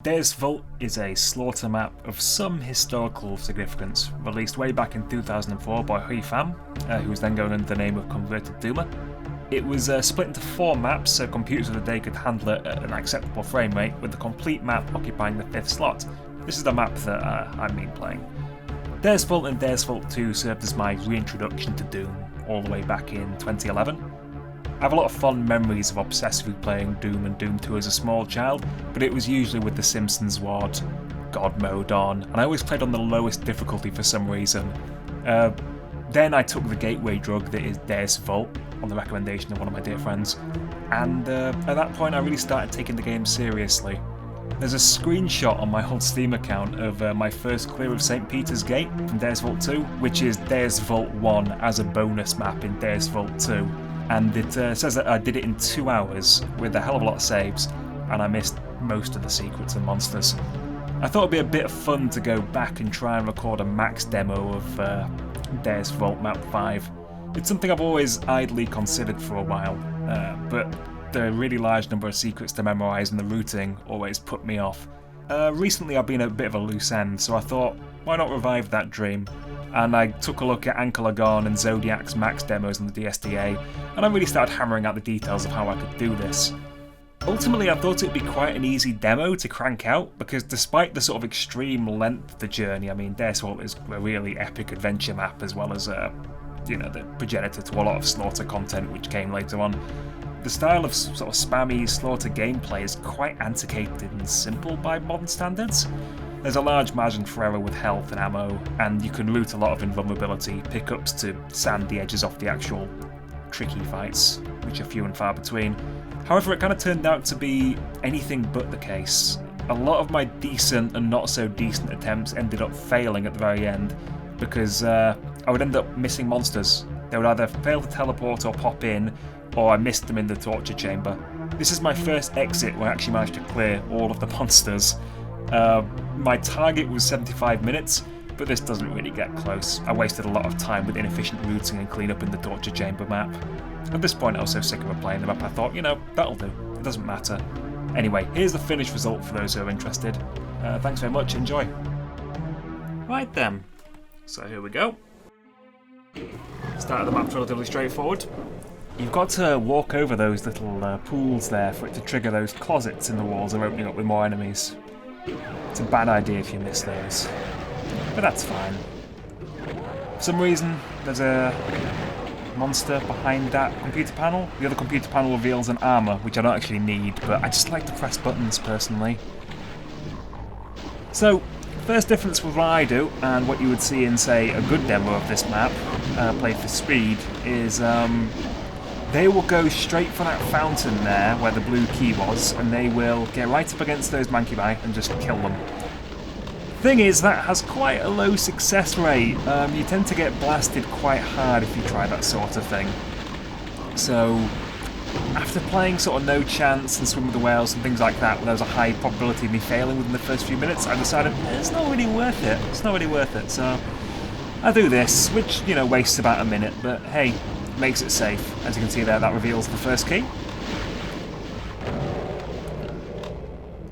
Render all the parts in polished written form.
Deus Vult is a slaughter map of some historical significance, released way back in 2004 by Huifam, who was then going under the name of Converted Doomer. It was split into 4 maps so computers of the day could handle it at an acceptable frame rate, with the complete map occupying the 5th slot. This is the map that I've been playing. Deus Vult and Deus Vult 2 served as my reintroduction to Doom all the way back in 2011. I have a lot of fond memories of obsessively playing Doom and Doom 2 as a small child, but it was usually with the Simpsons WOD God mode on, and I always played on the lowest difficulty for some reason. Then I took the gateway drug that is Deus Vult, on the recommendation of one of my dear friends, and at that point I really started taking the game seriously. There's a screenshot on my old Steam account of my first clear of St. Peter's Gate from Deus Vult 2, which is Deus Vult 1 as a bonus map in Deus Vult 2. And it says that I did it in 2 hours with a hell of a lot of saves, and I missed most of the secrets and monsters. I thought it'd be a bit of fun to go back and try and record a max demo of Deus Vult Map 5. It's something I've always idly considered for a while, but the really large number of secrets to memorise and the routing always put me off. Recently I've been a bit of a loose end, so I thought, why not revive that dream? And I took a look at Ankh-Lagon and Zodiac's max demos on the DSDA, and I really started hammering out the details of how I could do this. Ultimately I thought it'd be quite an easy demo to crank out, because despite the sort of extreme length of the journey, I mean Deus Vult is a really epic adventure map as well as the progenitor to a lot of slaughter content which came later on. The style of sort of spammy slaughter gameplay is quite antiquated and simple by modern standards. There's a large margin for error with health and ammo, and you can loot a lot of invulnerability pickups to sand the edges off the actual tricky fights, which are few and far between. However, it kind of turned out to be anything but the case. A lot of my decent and not so decent attempts ended up failing at the very end, because I would end up missing monsters. They would either fail to teleport or pop in, or I missed them in the torture chamber. This is my first exit where I actually managed to clear all of the monsters. My target was 75 minutes, but this doesn't really get close. I wasted a lot of time with inefficient routing and cleanup in the torture chamber map. At this point I was so sick of replaying the map I thought, that'll do, it doesn't matter. Anyway, here's the finished result for those who are interested. Thanks very much, enjoy. Right then, so here we go. Start of the map's relatively straightforward. You've got to walk over those little pools there for it to trigger those closets in the walls that are opening up with more enemies. It's a bad idea if you miss those, but that's fine. For some reason, there's a monster behind that computer panel. The other computer panel reveals an armour, which I don't actually need, but I just like to press buttons personally. So, first difference with what I do, and what you would see in, say, a good demo of this map, played for speed, is they will go straight for that fountain there, where the blue key was, and they will get right up against those mancubi and just kill them. Thing is, that has quite a low success rate. You tend to get blasted quite hard if you try that sort of thing. So, after playing sort of No Chance and Swim with the Whales and things like that, where there's a high probability of me failing within the first few minutes, I decided it's not really worth it. It's not really worth it, so I do this, which, wastes about a minute, but hey, makes it safe. As you can see there, that reveals the first key.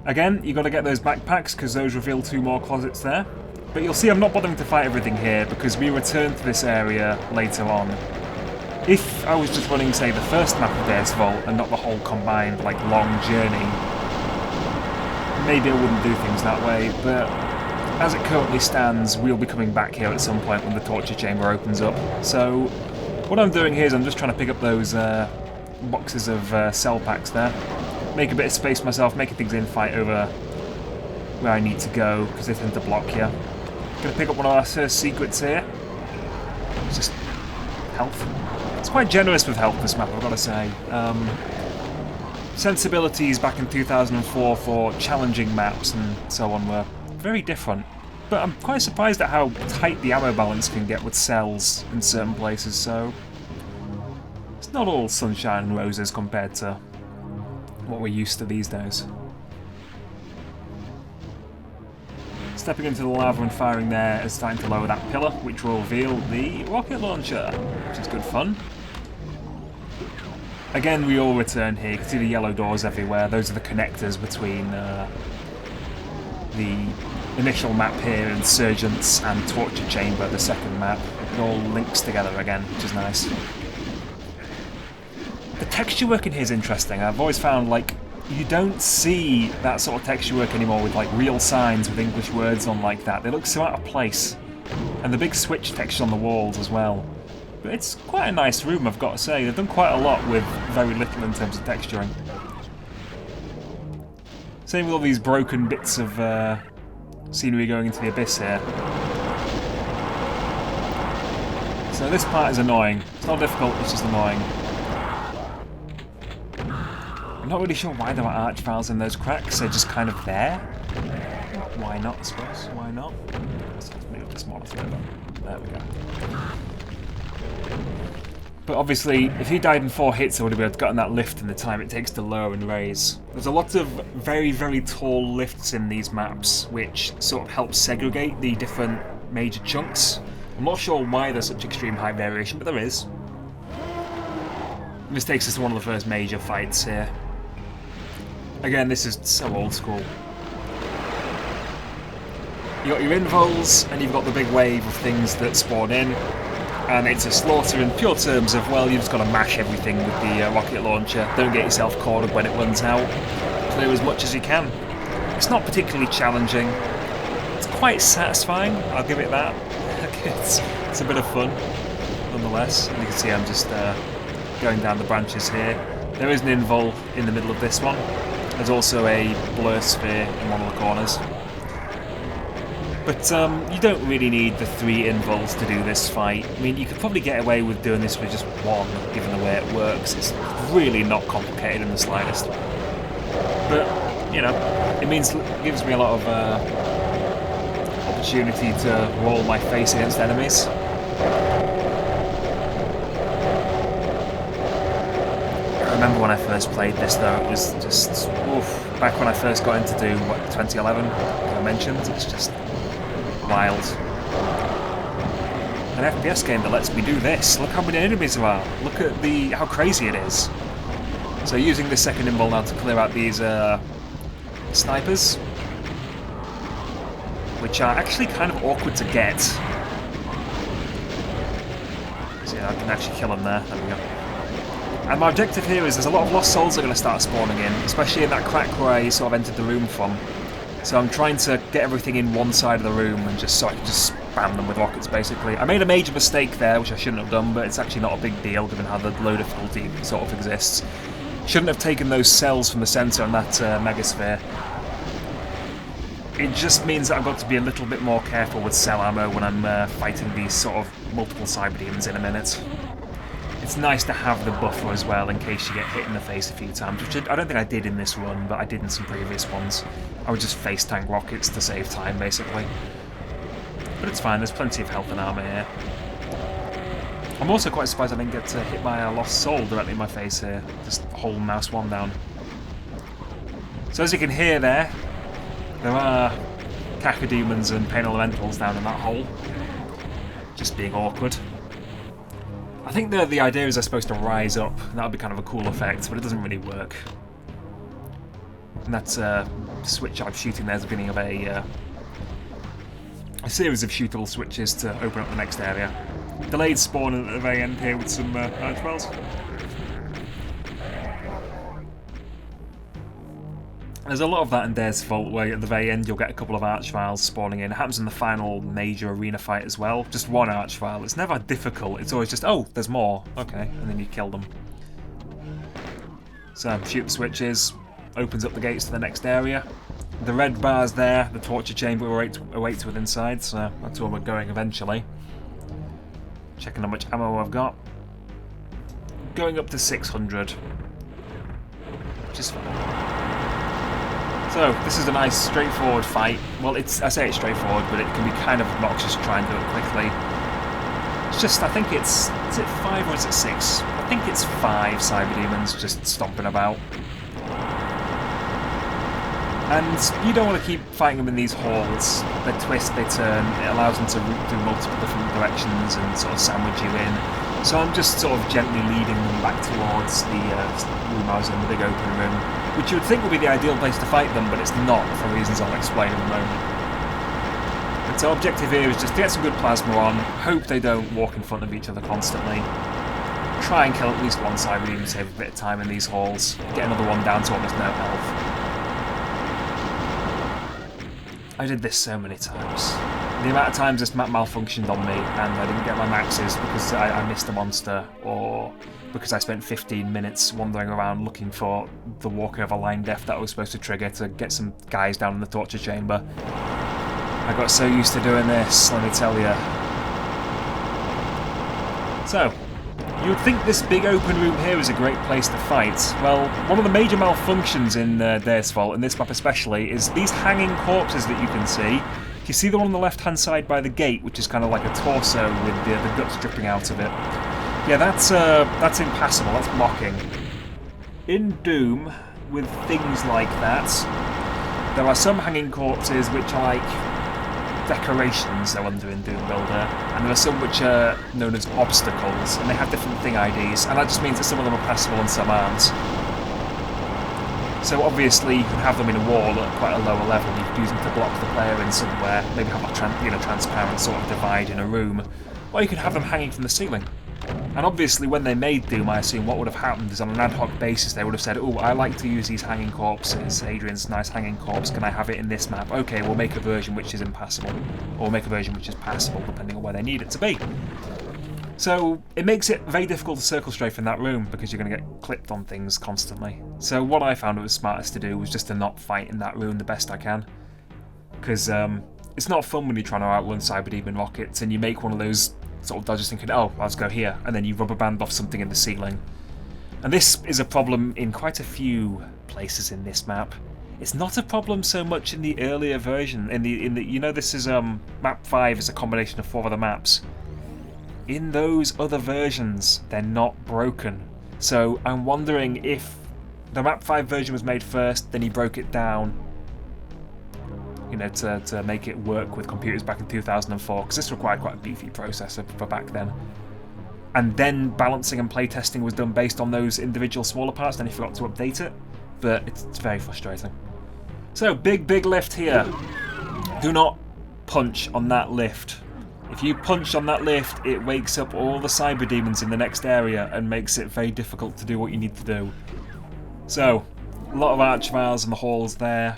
Again, you've got to get those backpacks because those reveal 2 more closets there. But you'll see I'm not bothering to fight everything here because we return to this area later on. If I was just running, say, the first map of Deus Vult and not the whole combined, long journey, maybe I wouldn't do things that way, but as it currently stands, we'll be coming back here at some point when the torture chamber opens up. So what I'm doing here is I'm just trying to pick up those boxes of cell packs there, make a bit of space for myself, making things in fight over where I need to go, because they tend to block you. Going to pick up one of our first secrets here. It's just health. It's quite generous with health, this map, I've got to say. Sensibilities back in 2004 for challenging maps and so on were very different. But I'm quite surprised at how tight the ammo balance can get with cells in certain places, so it's not all sunshine and roses compared to what we're used to these days. Stepping into the lava and firing there is starting to lower that pillar, which will reveal the rocket launcher, which is good fun. Again, we all return here. You can see the yellow doors everywhere. Those are the connectors between the initial map here, Insurgents, and Torture Chamber, the second map. It all links together again, which is nice. The texture work in here is interesting. I've always found, like, you don't see that sort of texture work anymore with, like, real signs with English words on like that. They look so out of place. And the big switch texture on the walls as well. But it's quite a nice room, I've got to say. They've done quite a lot with very little in terms of texturing. Same with all these broken bits of scenery going into the abyss here. So this part is annoying. It's not difficult, it's just annoying. I'm not really sure why there are archviles in those cracks. They're just kind of there. Why not, I suppose? Why not? Let's make this more further. There we go. But obviously, if he died in 4 hits, I would have gotten that lift in the time it takes to lower and raise. There's a lot of very, very tall lifts in these maps, which sort of help segregate the different major chunks. I'm not sure why there's such extreme height variation, but there is. And this takes us to one of the first major fights here. Again, this is so old school. You got your invols, and you've got the big wave of things that spawn in. And it's a slaughter in pure terms of, well, you've just got to mash everything with the rocket launcher. Don't get yourself cornered when it runs out. Clear as much as you can. It's not particularly challenging. It's quite satisfying, I'll give it that. It's a bit of fun, nonetheless. And you can see I'm just going down the branches here. There is an invol in the middle of this one. There's also a blur sphere in one of the corners. But you don't really need the 3 invols to do this fight. I mean, you could probably get away with doing this with just 1, given the way it works. It's really not complicated in the slightest. But, you know, it gives me a lot of opportunity to roll my face against enemies. I remember when I first played this, though, it was just, oof, back when I first got into Doom, 2011, as I mentioned, it's just wild. An FPS game that lets me do this. Look how many enemies there are. Look at how crazy it is. So using the second invol now to clear out these snipers, which are actually kind of awkward to get. So yeah, I can actually kill them there. There we go. And my objective here is there's a lot of lost souls that are going to start spawning in, especially in that crack where I sort of entered the room from. So I'm trying to get everything in one side of the room and just so I can just spam them with rockets, basically. I made a major mistake there, which I shouldn't have done, but it's actually not a big deal given how the low difficulty sort of exists. Shouldn't have taken those cells from the centre on that megasphere. It just means that I've got to be a little bit more careful with cell ammo when I'm fighting these sort of multiple cyber demons in a minute. It's nice to have the buffer as well in case you get hit in the face a few times, which I don't think I did in this run, but I did in some previous ones. I would just face tank rockets to save time, basically. But it's fine, there's plenty of health and armour here. I'm also quite surprised I didn't get hit by a lost soul directly in my face here. Just hold mouse 1 down. So as you can hear there are cacodemons and pain elementals down in that hole. Just being awkward. I think the idea is they're supposed to rise up, and that would be kind of a cool effect, but it doesn't really work. And that switch I'm shooting there is the beginning of a series of shootable switches to open up the next area. Delayed spawn at the very end here with some archviles. There's a lot of that in Deus Vult, where at the very end you'll get a couple of archviles spawning in. It happens in the final major arena fight as well. Just one archvile. It's never difficult. It's always just, oh, there's more. Okay, and then you kill them. So, shoot the switches. Opens up the gates to the next area. The red bar's there. The torture chamber awaits with inside, so that's where we're going eventually. Checking how much ammo I've got. Going up to 600. Which is fine. So, this is a nice, straightforward fight. Well, I say it's straightforward, but it can be kind of obnoxious to try and do it quickly. It's just, I think is it 5 or is it 6? I think it's 5 cyber demons just stomping about. And you don't want to keep fighting them in these halls. They twist, they turn, it allows them to route through multiple different directions and sort of sandwich you in. So I'm just sort of gently leading them back towards the room I was in, the big open room. which you would think would be the ideal place to fight them, but it's not, for reasons I'll explain in a moment. But our objective here is just to get some good plasma on, hope they don't walk in front of each other constantly, try and kill at least one side, even save a bit of time in these halls, get another one down to almost no health. I did this so many times. The amount of times this map malfunctioned on me and I didn't get my maxes because I missed a monster, or because I spent 15 minutes wandering around looking for the walkover line death that I was supposed to trigger to get some guys down in the torture chamber. I got so used to doing this, let me tell you. So, you would think this big open room here is a great place to fight. Well, one of the major malfunctions in Deus Vult, in this map especially, is these hanging corpses that you can see. You see the one on the left-hand side by the gate, which is kind of like a torso with the guts dripping out of it. Yeah, that's impassable, that's blocking. In Doom, with things like that, there are some hanging corpses which are like decorations, they're under in Doom Builder, and there are some which are known as obstacles, and they have different thing IDs, and that just means that some of them are passable and some aren't. So obviously you can have them in a wall at quite a lower level, you can use them to block the player in somewhere, maybe have a transparent sort of divide in a room, or you can have them hanging from the ceiling. And obviously when they made Doom, I assume what would have happened is on an ad hoc basis they would have said, oh, I like to use these hanging corpses, Adrian's nice hanging corpse, can I have it in this map? Okay, we'll make a version which is impassable, or we'll make a version which is passable, depending on where they need it to be. So it makes it very difficult to circle strafe in that room, because you're going to get clipped on things constantly. So what I found it was smartest to do was just to not fight in that room the best I can. Because it's not fun when you're trying to outrun Cyber Demon rockets, and you make one of those sort of dodges thinking, oh, I'll just go here, and then you rubber band off something in the ceiling. And this is a problem in quite a few places in this map. It's not a problem so much in the earlier version. In the you know, this is map 5 is a combination of 4 other maps. In those other versions, they're not broken. So I'm wondering if the map 5 version was made first, then he broke it down, you know, to make it work with computers back in 2004, because this required quite a beefy processor for back then. And then balancing and playtesting was done based on those individual smaller parts, then he forgot to update it. But it's very frustrating. So, big lift here. Do not punch on that lift. If you punch on that lift, it wakes up all the cyber demons in the next area and makes it very difficult to do what you need to do. So, a lot of archiviles in the halls there.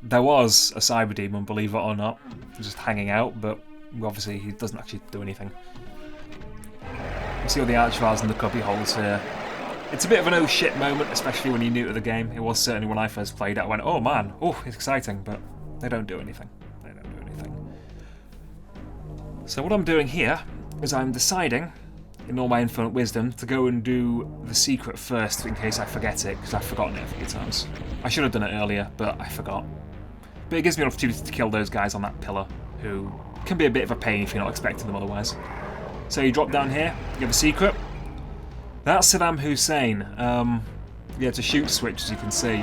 There was a cyber demon, believe it or not, just hanging out, but obviously he doesn't actually do anything. You see all the archiviles in the cubby holes here. It's a bit of an oh shit moment, especially when you're new to the game. It was certainly when I first played it. I went, oh man, oh, it's exciting, but they don't do anything. They don't do anything. So what I'm doing here is I'm deciding, in all my infinite wisdom, to go and do the secret first in case I forget it, because I've forgotten it a few times. I should have done it earlier, but I forgot. But it gives me an opportunity to kill those guys on that pillar, who can be a bit of a pain if you're not expecting them otherwise. So you drop down here, you have a secret. That's Saddam Hussein. Yeah, it's a shoot switch, as you can see.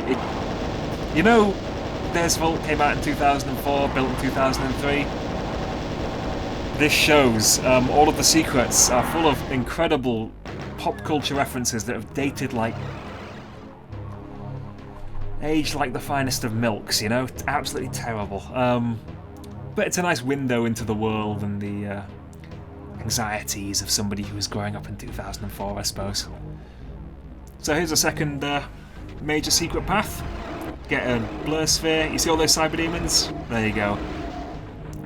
You know, Deus Vult came out in 2004, built in 2003. This shows all of the secrets are full of incredible pop culture references that have dated like... aged like the finest of milks, you know? It's absolutely terrible. But it's a nice window into the world and the anxieties of somebody who was growing up in 2004, I suppose. So here's a second major secret path. Get a blur sphere. You see all those cyber demons? There you go.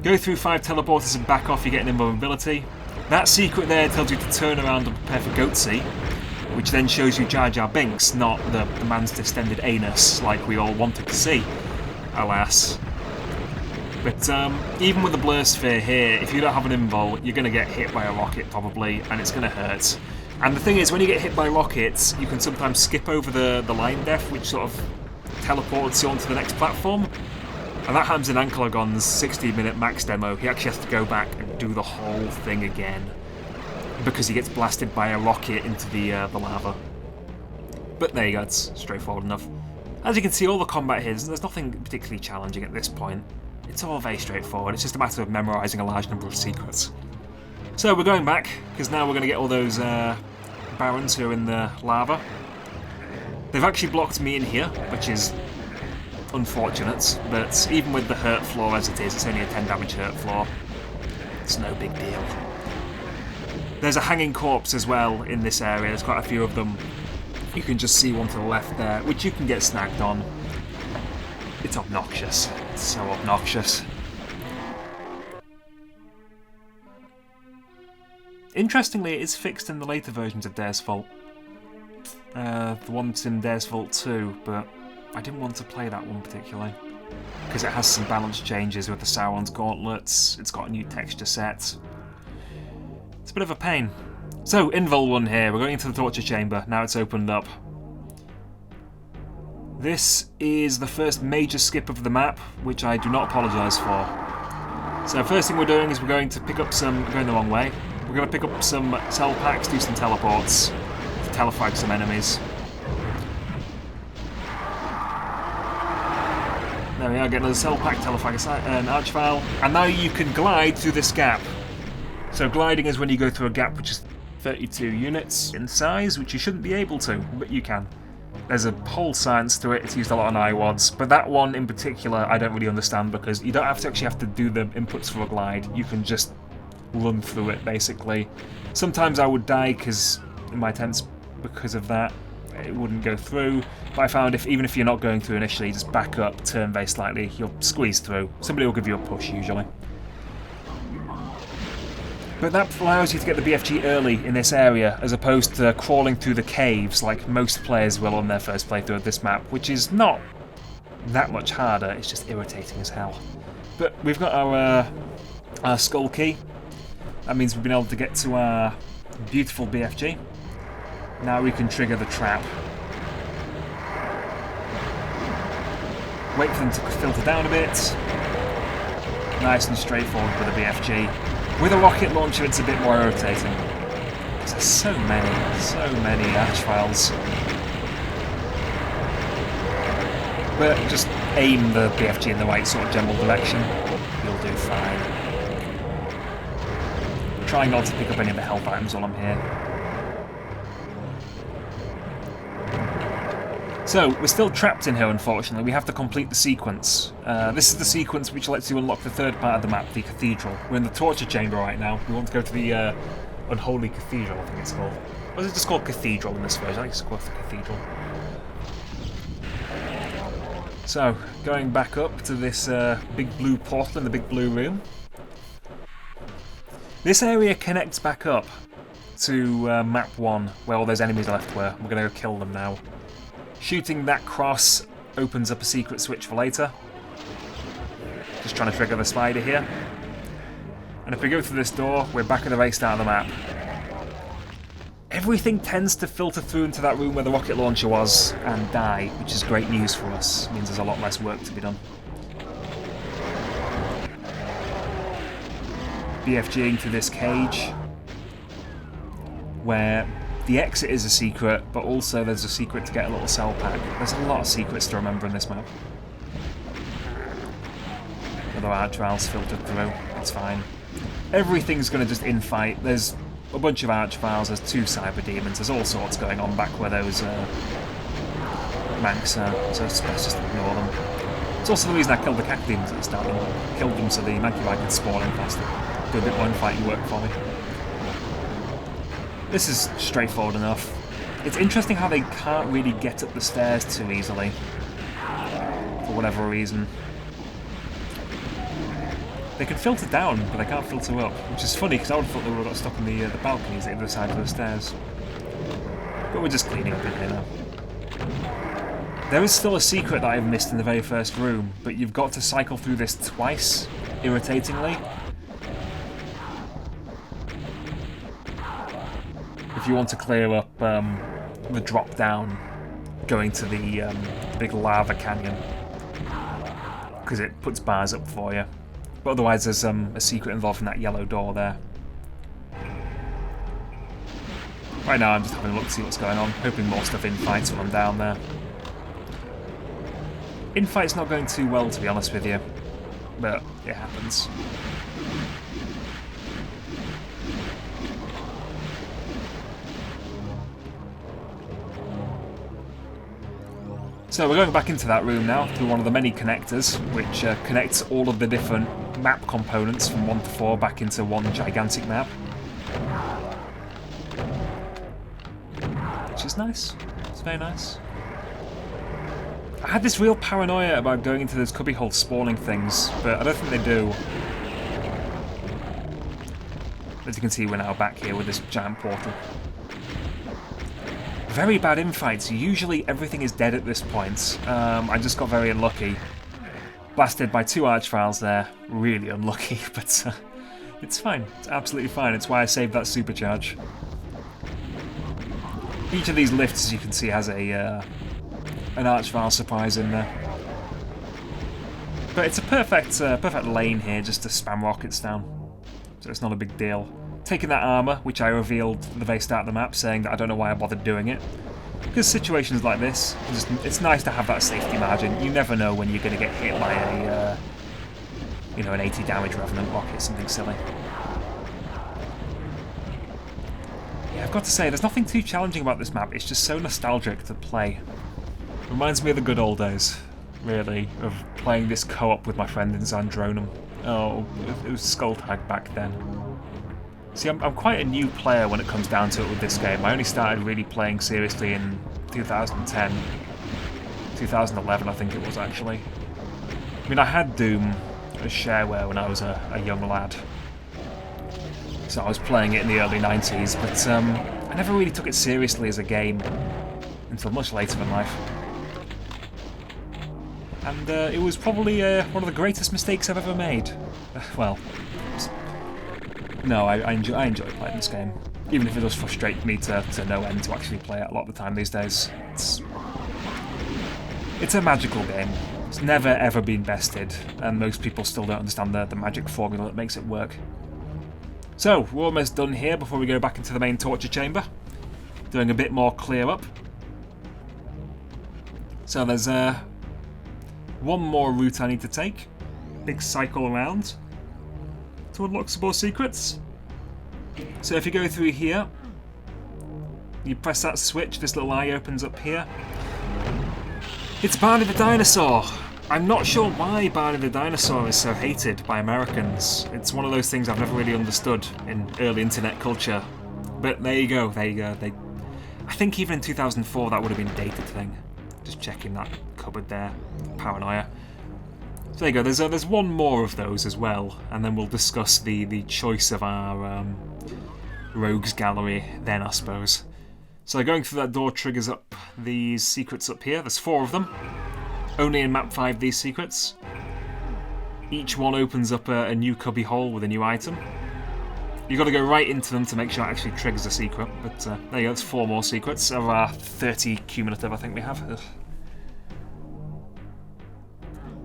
Go through 5 teleporters and back off, you get an invulnerability. That secret there tells you to turn around and prepare for Goatsy, which then shows you Jar Jar Binks, not the man's distended anus like we all wanted to see, alas. But even with the blur sphere here, if you don't have an invul, you're going to get hit by a rocket probably, and it's going to hurt. And the thing is, when you get hit by rockets, you can sometimes skip over the line def, which sort of teleports you onto the next platform. And that happens in Ankylogon's 60-minute max demo. He actually has to go back and do the whole thing again, because he gets blasted by a rocket into the lava. But there you go, it's straightforward enough. As you can see, all the combat here, there's nothing particularly challenging at this point. It's all very straightforward, it's just a matter of memorising a large number of secrets. So we're going back, because now we're going to get all those barons who are in the lava. They've actually blocked me in here, which is unfortunate, but even with the hurt floor as it is, it's only a 10 damage hurt floor. It's no big deal. There's a hanging corpse as well in this area, there's quite a few of them. You can just see one to the left there, which you can get snagged on. It's obnoxious. It's so obnoxious. Interestingly, it is fixed in the later versions of Deus Vult. The one's in Deus Vult 2, but I didn't want to play that one particularly. Because it has some balance changes with the Sauron's gauntlets, it's got a new texture set. It's a bit of a pain. So, Invul 1 here, we're going into the torture chamber, now it's opened up. This is the first major skip of the map, which I do not apologise for. So first thing we're doing is we're going to pick up some, going the wrong way, we're going to pick up some cell packs, do some teleports, to telefrag some enemies. There we are, get another cell pack, telefrag an archival, and now you can glide through this gap. So gliding is when you go through a gap which is 32 units in size, which you shouldn't be able to, but you can. There's a whole science to it, it's used a lot on IWADs, but that one in particular I don't really understand because you don't actually have to do the inputs for a glide, you can just run through it basically. Sometimes I would die in my attempts because of that, it wouldn't go through, but I found even if you're not going through initially, just back up, turn very slightly, you'll squeeze through. Somebody will give you a push usually. But that allows you to get the BFG early in this area, as opposed to crawling through the caves like most players will on their first playthrough of this map, which is not that much harder, it's just irritating as hell. But we've got our skull key. That means we've been able to get to our beautiful BFG. Now we can trigger the trap. Wait for them to filter down a bit. Nice and straightforward with a BFG. With a rocket launcher it's a bit more irritating. Because there's so many archfiles. But just aim the BFG in the right sort of general direction. You'll do fine. Trying not to pick up any of the health items while I'm here. So, we're still trapped in here unfortunately, we have to complete the sequence. This is the sequence which lets you unlock the third part of the map, the cathedral. We're in the torture chamber right now, we want to go to the unholy cathedral, I think it's called. Or is it just called cathedral in this version? I think it's called the cathedral. So, going back up to this big blue portal in the big blue room. This area connects back up to map 1, where all those enemies left were. We're going to go kill them now. Shooting that cross opens up a secret switch for later. Just trying to trigger the spider here. And if we go through this door, we're back at the very start of the map. Everything tends to filter through into that room where the rocket launcher was and die, which is great news for us. It means there's a lot less work to be done. BFGing to this cage, where the exit is a secret, but also there's a secret to get a little cell pack. There's a lot of secrets to remember in this map. Other archviles filtered through, it's fine. Everything's going to just infight. There's a bunch of archviles, there's 2 cyber demons, there's all sorts going on back where those manx are, so it's best just ignore them. It's also the reason I killed the cat demons at the start. I killed them so the monkey could spawn in faster. Do a bit more infighting work for me. This is straightforward enough. It's interesting how they can't really get up the stairs too easily, for whatever reason. They can filter down, but they can't filter up, which is funny because I would have thought they would have got stuck on the balconies at the other side of the stairs. But we're just cleaning up in here now. There is still a secret that I've missed in the very first room, but you've got to cycle through this twice, irritatingly. If you want to clear up the drop down going to the big lava canyon, because it puts bars up for you. But otherwise there's a secret involved in that yellow door there. Right now I'm just having a look to see what's going on, hoping more stuff infights when I'm down there. Infight's not going too well, to be honest with you, but it happens. So we're going back into that room now through one of the many connectors, which connects all of the different map components from 1 to 4 back into one gigantic map. Which is nice. It's very nice. I had this real paranoia about going into those cubbyhole spawning things, but I don't think they do. As you can see, we're now back here with this giant portal. Very bad infights. Usually everything is dead at this point. I just got very unlucky. Blasted by 2 archviles there. Really unlucky, but it's fine. It's absolutely fine. It's why I saved that supercharge. Each of these lifts, as you can see, has a an archvile surprise in there. But it's a perfect lane here just to spam rockets down. So it's not a big deal. Taking that armour, which I revealed at the very start of the map, saying that I don't know why I bothered doing it. Because situations like this, it's nice to have that safety margin. You never know when you're going to get hit by a, you know, an 80 damage Revenant rocket, something silly. Yeah, I've got to say, there's nothing too challenging about this map. It's just so nostalgic to play. Reminds me of the good old days, really, of playing this co-op with my friend in Zandronum. Oh, it was Skulltag back then. See, I'm quite a new player when it comes down to it with this game. I only started really playing seriously in 2010. 2011, I think it was, actually. I mean, I had Doom as shareware when I was a young lad. So I was playing it in the early 90s, but I never really took it seriously as a game until much later in life. And it was probably one of the greatest mistakes I've ever made. Well, no, I enjoy playing this game, even if it does frustrate me to no end to actually play it a lot of the time these days. It's a magical game. It's never ever been bested, and most people still don't understand the magic formula that makes it work. So, we're almost done here before we go back into the main torture chamber, doing a bit more clear up. So there's one more route I need to take. Big cycle around to unlock some more secrets. So if you go through here, you press that switch, this little eye opens up here. It's Barney the Dinosaur! I'm not sure why Barney the Dinosaur is so hated by Americans. It's one of those things I've never really understood in early internet culture. But there you go, there you go. I think even in 2004 that would have been a dated thing. Just checking that cupboard there. Paranoia. So there you go, there's one more of those as well, and then we'll discuss the choice of our rogues gallery then, I suppose. So going through that door triggers up these secrets up here. There's 4 of them. Only in Map 5 these secrets. Each one opens up a new cubby hole with a new item. You've got to go right into them to make sure it actually triggers a secret, but there you go, that's 4 more secrets of our 30 cumulative I think we have. Ugh.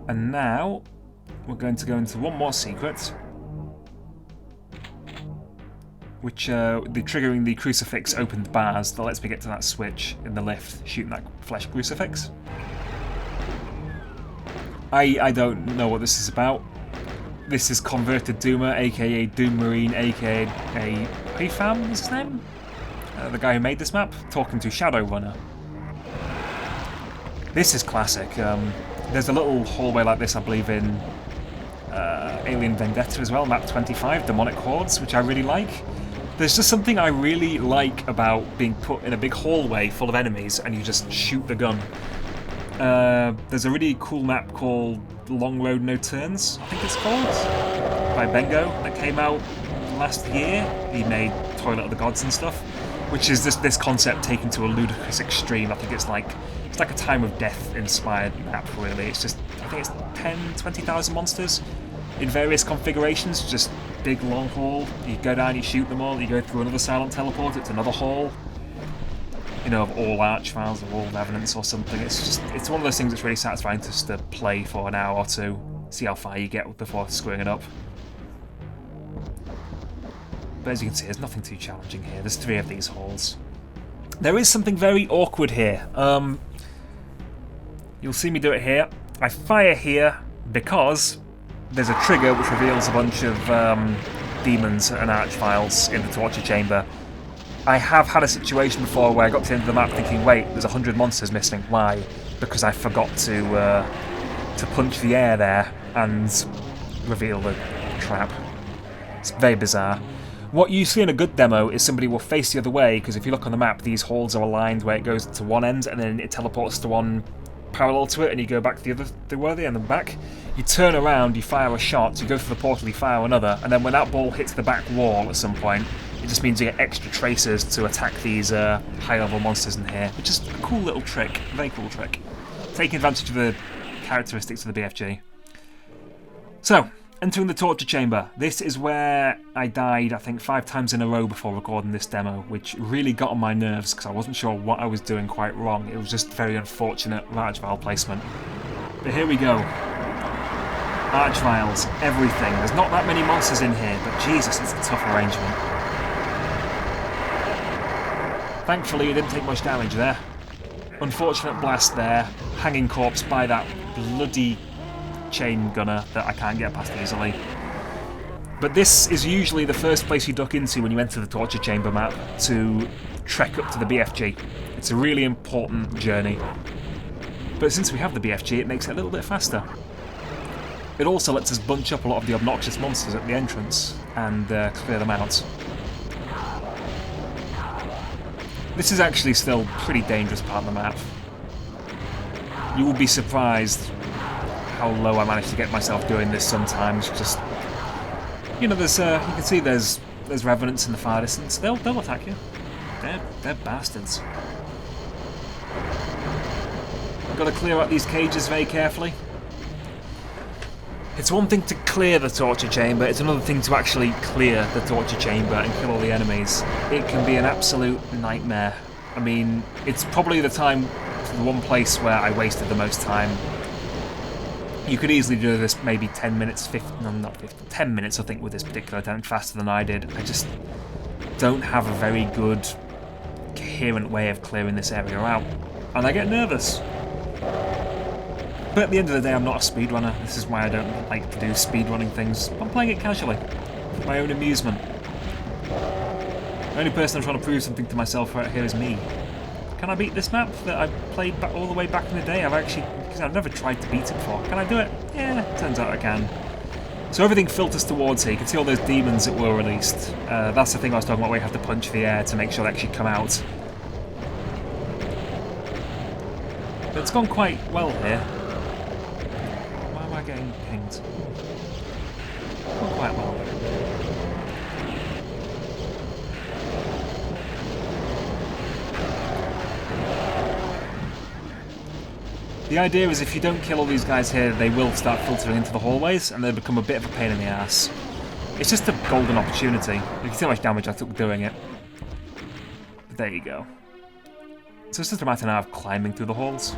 And now, we're going to go into one more secret, which triggering the crucifix opened bars that lets me get to that switch in the lift, shooting that flesh crucifix. I don't know what this is about. This is Converted Doomer, aka Doom Marine, aka Prefam, is his name? The guy who made this map, talking to Shadowrunner. This is classic. There's a little hallway like this, I believe, in Alien Vendetta as well, Map05, Demonic Hordes, which I really like. There's just something I really like about being put in a big hallway full of enemies and you just shoot the gun. There's a really cool map called Long Road No Turns, I think it's called, by Bengo, that came out last year. He made Toilet of the Gods and stuff, which is this concept taken to a ludicrous extreme. I think it's like a Time of Death inspired map, really. It's just, I think it's 10-20,000 monsters in various configurations, just big long hall. You go down, you shoot them all, you go through another silent teleport, it's another hall. You know, of all archviles, of all revenants or something. It's one of those things that's really satisfying just to play for an hour or two, see how far you get before screwing it up. But as you can see, there's nothing too challenging here. There's 3 of these halls. There is something very awkward here. You'll see me do it here. I fire here because there's a trigger which reveals a bunch of demons and archviles in the torture chamber. I have had a situation before where I got to the end of the map thinking, wait, there's 100 monsters missing. Why? Because I forgot to punch the air there and reveal the trap. It's very bizarre. What you see in a good demo is somebody will face the other way, because if you look on the map, these holes are aligned where it goes to one end and then it teleports to one parallel to it, and you go back to the other end and back. You turn around, you fire a shot, you go through the portal, you fire another, and then when that ball hits the back wall at some point, it just means you get extra tracers to attack these high-level monsters in here, which is a cool little trick, a very cool trick. Taking advantage of the characteristics of the BFG. So, entering the torture chamber. This is where I died, I think, 5 times in a row before recording this demo, which really got on my nerves because I wasn't sure what I was doing quite wrong. It was just very unfortunate archival placement. But here we go. Archivals, everything. There's not that many monsters in here, but Jesus, it's a tough arrangement. Thankfully, it didn't take much damage there. Unfortunate blast there. Hanging corpse by that bloody chain gunner that I can't get past easily. But this is usually the first place you duck into when you enter the torture chamber map to trek up to the BFG. It's a really important journey. But since we have the BFG, it makes it a little bit faster. It also lets us bunch up a lot of the obnoxious monsters at the entrance and clear them out. This is actually still a pretty dangerous part of the map. You will be surprised how low I manage to get myself doing this sometimes. Just, you know, there's you can see there's revenants in the far distance. They'll attack you. They're bastards. I've got to clear out these cages very carefully. It's one thing to clear the torture chamber, it's another thing to actually clear the torture chamber and kill all the enemies. It can be an absolute nightmare. I mean, it's probably the one place where I wasted the most time. You could easily do this maybe 10 minutes, 10 minutes I think with this particular attempt faster than I did. I just don't have a very good, coherent way of clearing this area out. And I get nervous. But at the end of the day, I'm not a speedrunner. This is why I don't like to do speedrunning things. I'm playing it casually, for my own amusement. The only person I'm trying to prove something to myself right here is me. Can I beat this map that I played back all the way back in the day? Because I've never tried to beat it before. Can I do it? Yeah, turns out I can. So everything filters towards here. You can see all those demons that were released. That's the thing I was talking about, where you have to punch the air to make sure they actually come out. But it's gone quite well here. Why am I getting pinged? It's gone quite well. The idea is if you don't kill all these guys here, they will start filtering into the hallways and they'll become a bit of a pain in the ass. It's just a golden opportunity. You can see how much damage I took doing it. But there you go. So it's just a matter now of climbing through the halls.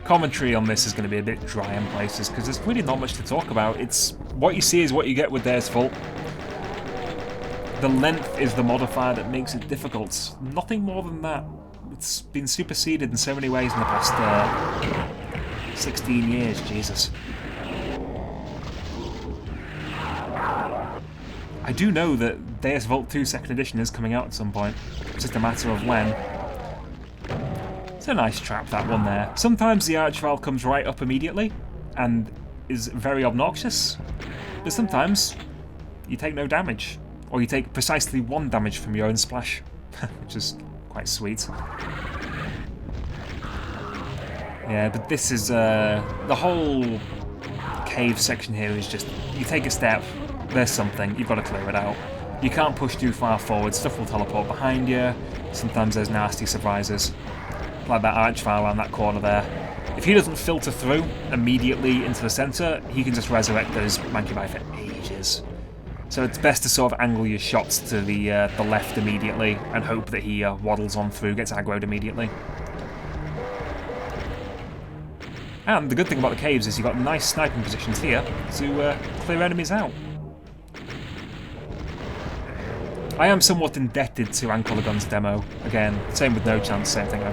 Commentary on this is going to be a bit dry in places because there's really not much to talk about. It's what you see is what you get with Deus Vult. The length is the modifier that makes it difficult. Nothing more than that. It's been superseded in so many ways in the past 16 years, Jesus. I do know that Deus Vult 2 2nd Edition is coming out at some point. It's just a matter of when. It's a nice trap, that one there. Sometimes the archival comes right up immediately and is very obnoxious, but sometimes you take no damage, or you take precisely 1 damage from your own splash, which is quite sweet. Yeah, but this is the whole cave section here is just, you take a step, there's something, you've got to clear it out. You can't push too far forward, stuff will teleport behind you, sometimes there's nasty surprises, like that archvile around that corner there. If he doesn't filter through immediately into the centre, he can just resurrect those Mancubi for ages. So it's best to sort of angle your shots to the left immediately and hope that he waddles on through, gets aggroed immediately. And the good thing about the caves is you've got nice sniping positions here to clear enemies out. I am somewhat indebted to Ankolagon's demo. Again, same with No Chance, same thing.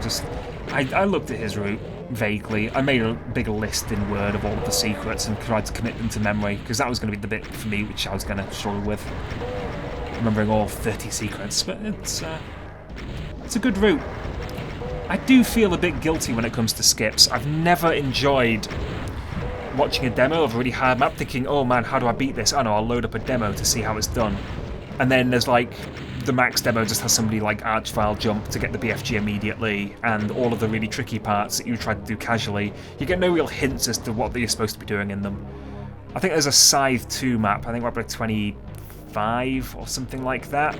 I looked at his route vaguely. I made a bigger list in Word of all of the secrets and tried to commit them to memory, because that was going to be the bit for me which I was going to struggle with. remembering all 30 secrets, but it's a good route. I do feel a bit guilty when it comes to skips. I've never enjoyed watching a demo of a really hard map thinking, oh man, how do I beat this? Oh no, I'll load up a demo to see how it's done. And then there's like, the max demo just has somebody like archival jump to get the BFG immediately, and all of the really tricky parts that you try to do casually, you get no real hints as to what you're supposed to be doing in them. I think there's a Scythe 2 map, I think we're up to 25 or something like that,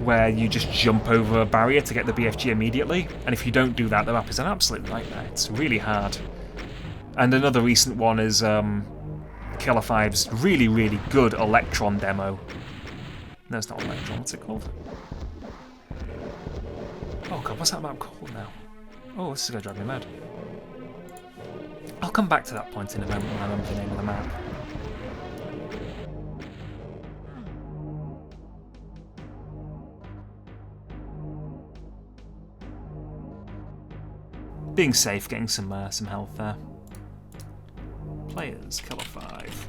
where you just jump over a barrier to get the BFG immediately, and if you don't do that, the map is an absolute nightmare. It's really hard. And another recent one is Killer 5's really, really good Electron demo. No, it's not Electron, what's it called? Oh god, what's that map called now? Oh, this is going to drive me mad. I'll come back to that point in a moment when I remember the name of the map. Being safe, getting some health there. Players, Killer 5.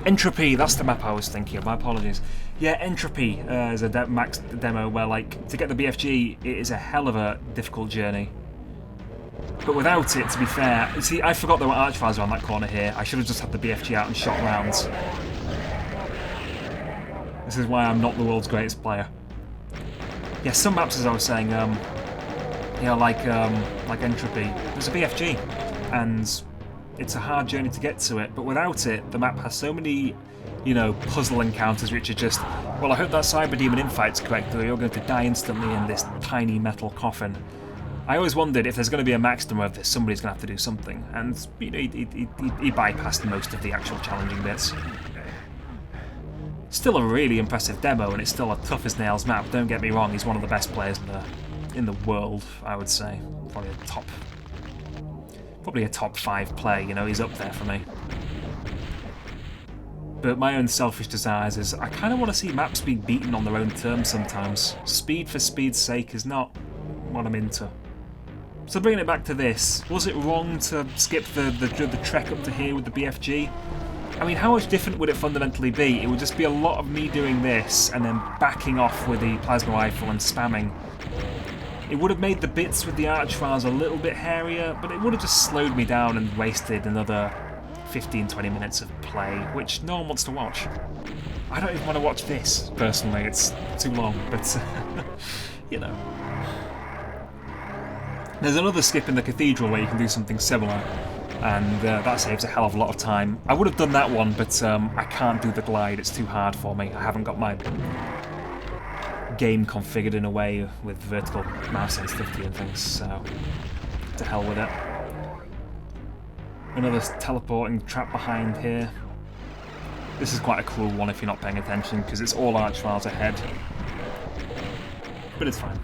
Entropy, that's the map I was thinking of, my apologies. Yeah, Entropy is a max demo where, like, to get the BFG, it is a hell of a difficult journey. But without it, to be fair, see, I forgot there were archvires around that corner here. I should have just had the BFG out and shot rounds. This is why I'm not the world's greatest player. Yeah, some maps, as I was saying, you know, like Entropy, there's a BFG, and it's a hard journey to get to it, but without it, the map has so many, you know, puzzle encounters which are just, well, I hope that Cyber Demon infight's correct, or you're going to die instantly in this tiny metal coffin. I always wondered if there's going to be a max demo of this, somebody's going to have to do something, and you know, he bypassed most of the actual challenging bits. Still a really impressive demo, and it's still a tough as nails map, don't get me wrong, he's one of the best players in the world, I would say. Probably a top 5 player, you know, he's up there for me. But my own selfish desires is I kind of want to see maps being beaten on their own terms sometimes. Speed for speed's sake is not what I'm into. So bringing it back to this, was it wrong to skip the trek up to here with the BFG? I mean, how much different would it fundamentally be? It would just be a lot of me doing this and then backing off with the plasma rifle and spamming. It would have made the bits with the archfiles a little bit hairier, but it would have just slowed me down and wasted another 15-20 minutes of play, which no one wants to watch. I don't even want to watch this, personally, it's too long, but, you know. There's another skip in the cathedral where you can do something similar, and that saves a hell of a lot of time. I would have done that one, but I can't do the glide, it's too hard for me. I haven't got my game configured in a way with vertical mouse sensitivity and things, so to hell with it. Another teleporting trap behind here. This is quite a cruel one if you're not paying attention, because it's all archfiles ahead. But it's fine.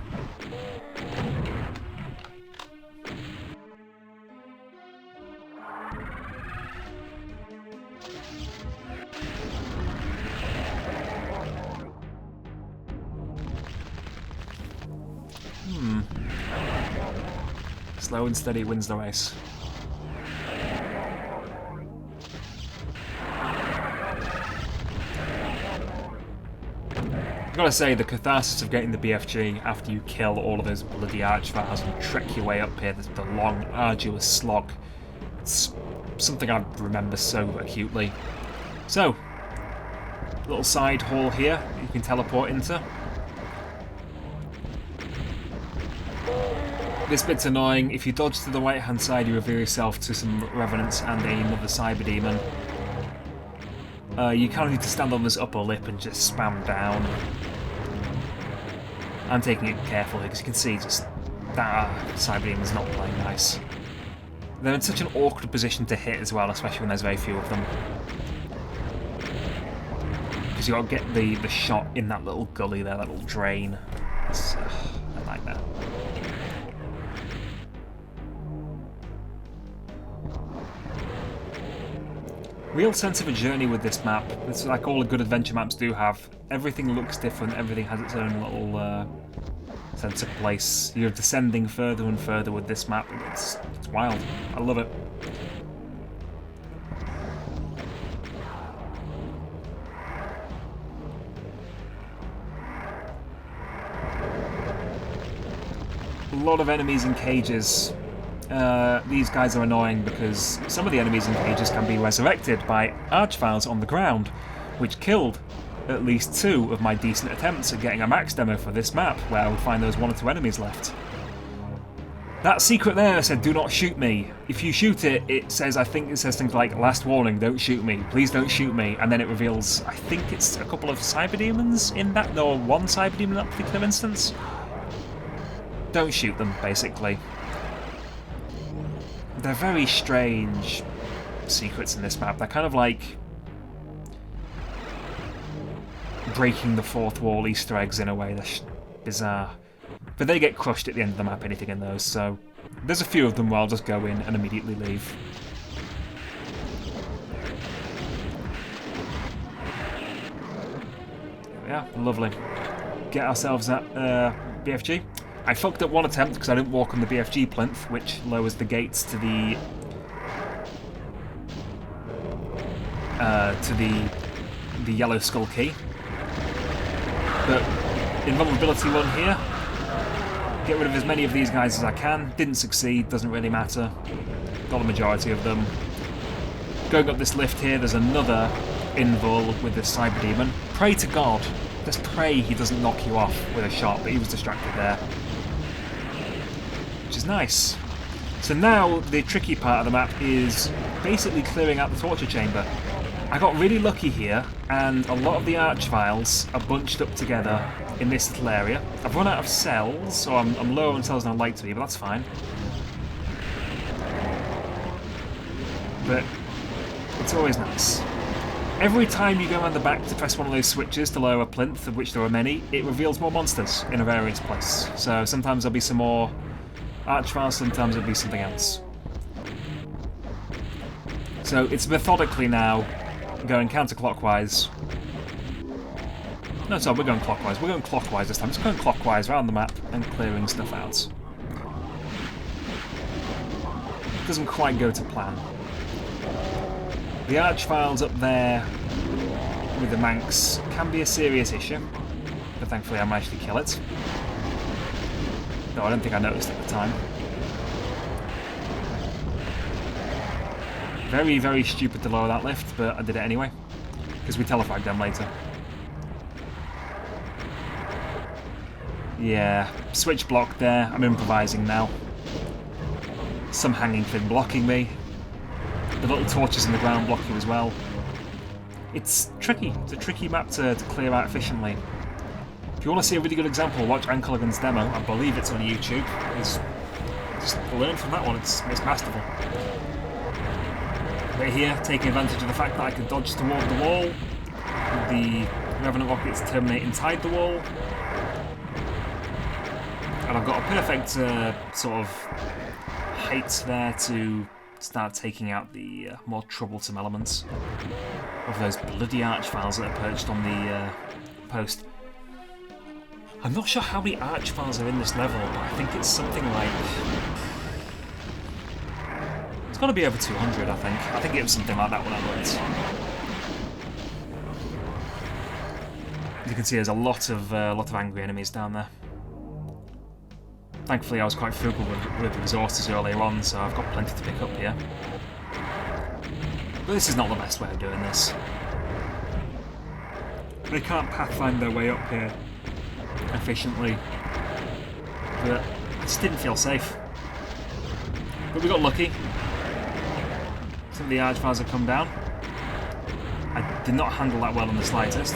Slow and steady wins the race. I've got to say, the catharsis of getting the BFG after you kill all of those bloody archfiles and trek your way up here, the long, arduous slog, it's something I remember so acutely. So, little side hall here that you can teleport into. This bit's annoying. If you dodge to the right hand side, you reveal yourself to some revenants and another cyber demon. You kind of need to stand on this upper lip and just spam down. I'm taking it carefully because you can see just that cyber demon's not playing nice. They're in such an awkward position to hit as well, especially when there's very few of them. Because you've got to get the shot in that little gully there, that little drain. It's a nightmare. Real sense of a journey with this map. It's like all the good adventure maps do have. Everything looks different, everything has its own little sense of place. You're descending further and further with this map. It's wild. I love it. lot of enemies in cages. These guys are annoying because some of the enemies in cages can be resurrected by archviles on the ground, which killed at least 2 of my decent attempts at getting a max demo for this map, where I would find those 1 or 2 enemies left. That secret there said, "Do not shoot me." If you shoot it, it says, I think it says things like, "Last warning, don't shoot me, please don't shoot me," and then it reveals, I think it's a couple of cyberdemons in that, no, 1 cyberdemon in that particular instance. Don't shoot them, basically. They're very strange secrets in this map. They're kind of like breaking the 4th wall Easter eggs in a way. They're bizarre. But they get crushed at the end of the map, anything in those, so there's a few of them where I'll just go in and immediately leave. Yeah, lovely. Get ourselves that BFG. I fucked up 1 attempt because I didn't walk on the BFG plinth, which lowers the gates to the yellow skull key. But invulnerability 1 here. Get rid of as many of these guys as I can. Didn't succeed, doesn't really matter. Got the majority of them. Going up this lift here, there's another invul with this cyber demon. Pray to God. Just pray he doesn't knock you off with a shot, but he was distracted there. Which is nice. So now the tricky part of the map is basically clearing out the torture chamber. I got really lucky here, and a lot of the archviles are bunched up together in this little area. I've run out of cells, so I'm lower on cells than I'd like to be, but that's fine. But it's always nice. Every time you go around the back to press one of those switches to lower a plinth, of which there are many, it reveals more monsters in a various place. So sometimes there'll be some more archviles, sometimes there'll be something else. So it's methodically now going counterclockwise. No, sorry, we're going clockwise. We're going clockwise this time. Just going clockwise around the map and clearing stuff out. Doesn't quite go to plan. The archviles up there with the Manx can be a serious issue, but thankfully I managed to kill it. Though I don't think I noticed at the time. Very, very stupid to lower that lift, but I did it anyway, because we telefragged them later. Yeah, switch blocked there. I'm improvising now. Some hanging thing blocking me. The little torches in the ground blocking as well. It's tricky. It's a tricky map to clear out efficiently. If you want to see a really good example, watch Anculligan's demo. I believe it's on YouTube. Just learn from that one. It's masterful. Right here, taking advantage of the fact that I can dodge toward the wall, with the Revenant rockets terminating inside the wall. And I've got a perfect sort of height there to start taking out the more troublesome elements of those bloody archviles that are perched on the post. I'm not sure how many archviles are in this level, but I think it's something like... It's got to be over 200, I think. I think it was something like that when I looked. You can see there's a lot of angry enemies down there. Thankfully I was quite frugal with resources earlier on, so I've got plenty to pick up here. But this is not the best way of doing this. They can't pathfind their way up here efficiently, but I just didn't feel safe. But we got lucky. Some of the archviles have come down. I did not handle that well in the slightest.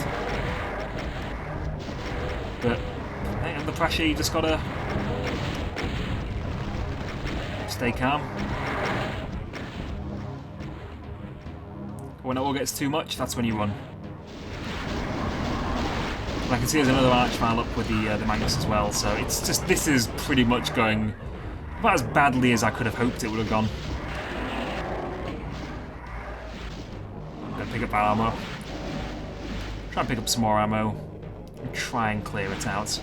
But hey, under pressure you just gotta stay calm. When it all gets too much, that's when you run. And I can see there's another archvile up with the Magnus as well, so it's just, this is pretty much going about as badly as I could have hoped it would have gone. I'm going to pick up that ammo. Try and pick up some more ammo. And try and clear it out.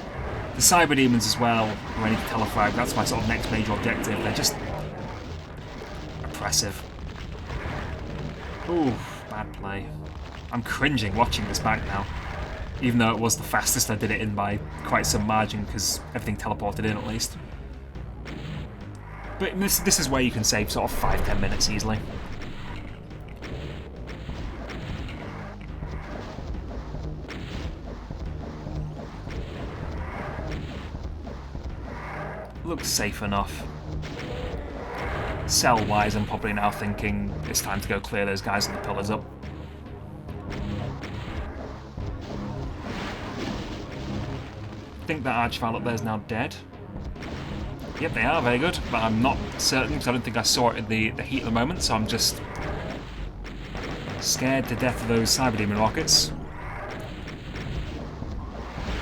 The cyber demons as well, who I need to telefrag, that's my sort of next major objective. They're just oppressive. Ooh, bad play. I'm cringing watching this back now. Even though it was the fastest I did it in by quite some margin, because everything teleported in at least. But this is where you can save sort of 5-10 minutes easily. Looks safe enough. Cell-wise, I'm probably now thinking it's time to go clear those guys and the pillars up. I think that archival up there is now dead. Yep, they are, very good, but I'm not certain because I don't think I saw it in the heat at the moment, so I'm just scared to death of those cyber demon rockets.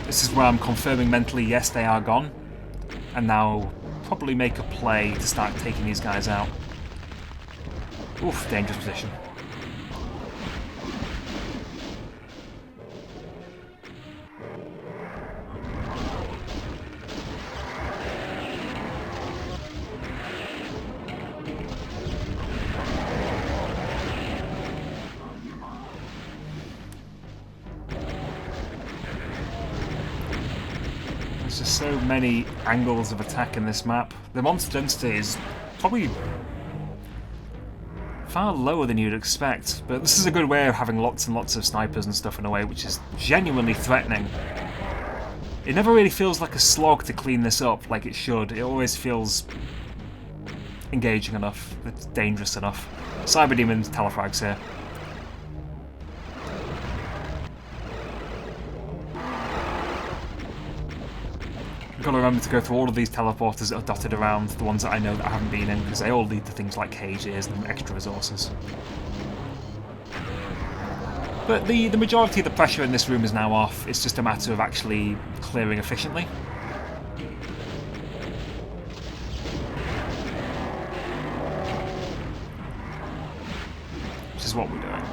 This is where I'm confirming mentally, yes, they are gone. And now probably make a play to start taking these guys out. Oof, dangerous position. There's just so many angles of attack in this map. The monster density is probably far lower than you'd expect, but this is a good way of having lots and lots of snipers and stuff in a way, which is genuinely threatening. It never really feels like a slog to clean this up like it should. It always feels engaging enough. It's dangerous enough. Cyber demons, telefrags here. I've got to remember to go through all of these teleporters that are dotted around, the ones that I know that I haven't been in, because they all lead to things like cages and extra resources. But the majority of the pressure in this room is now off. It's just a matter of actually clearing efficiently. Which is what we're doing.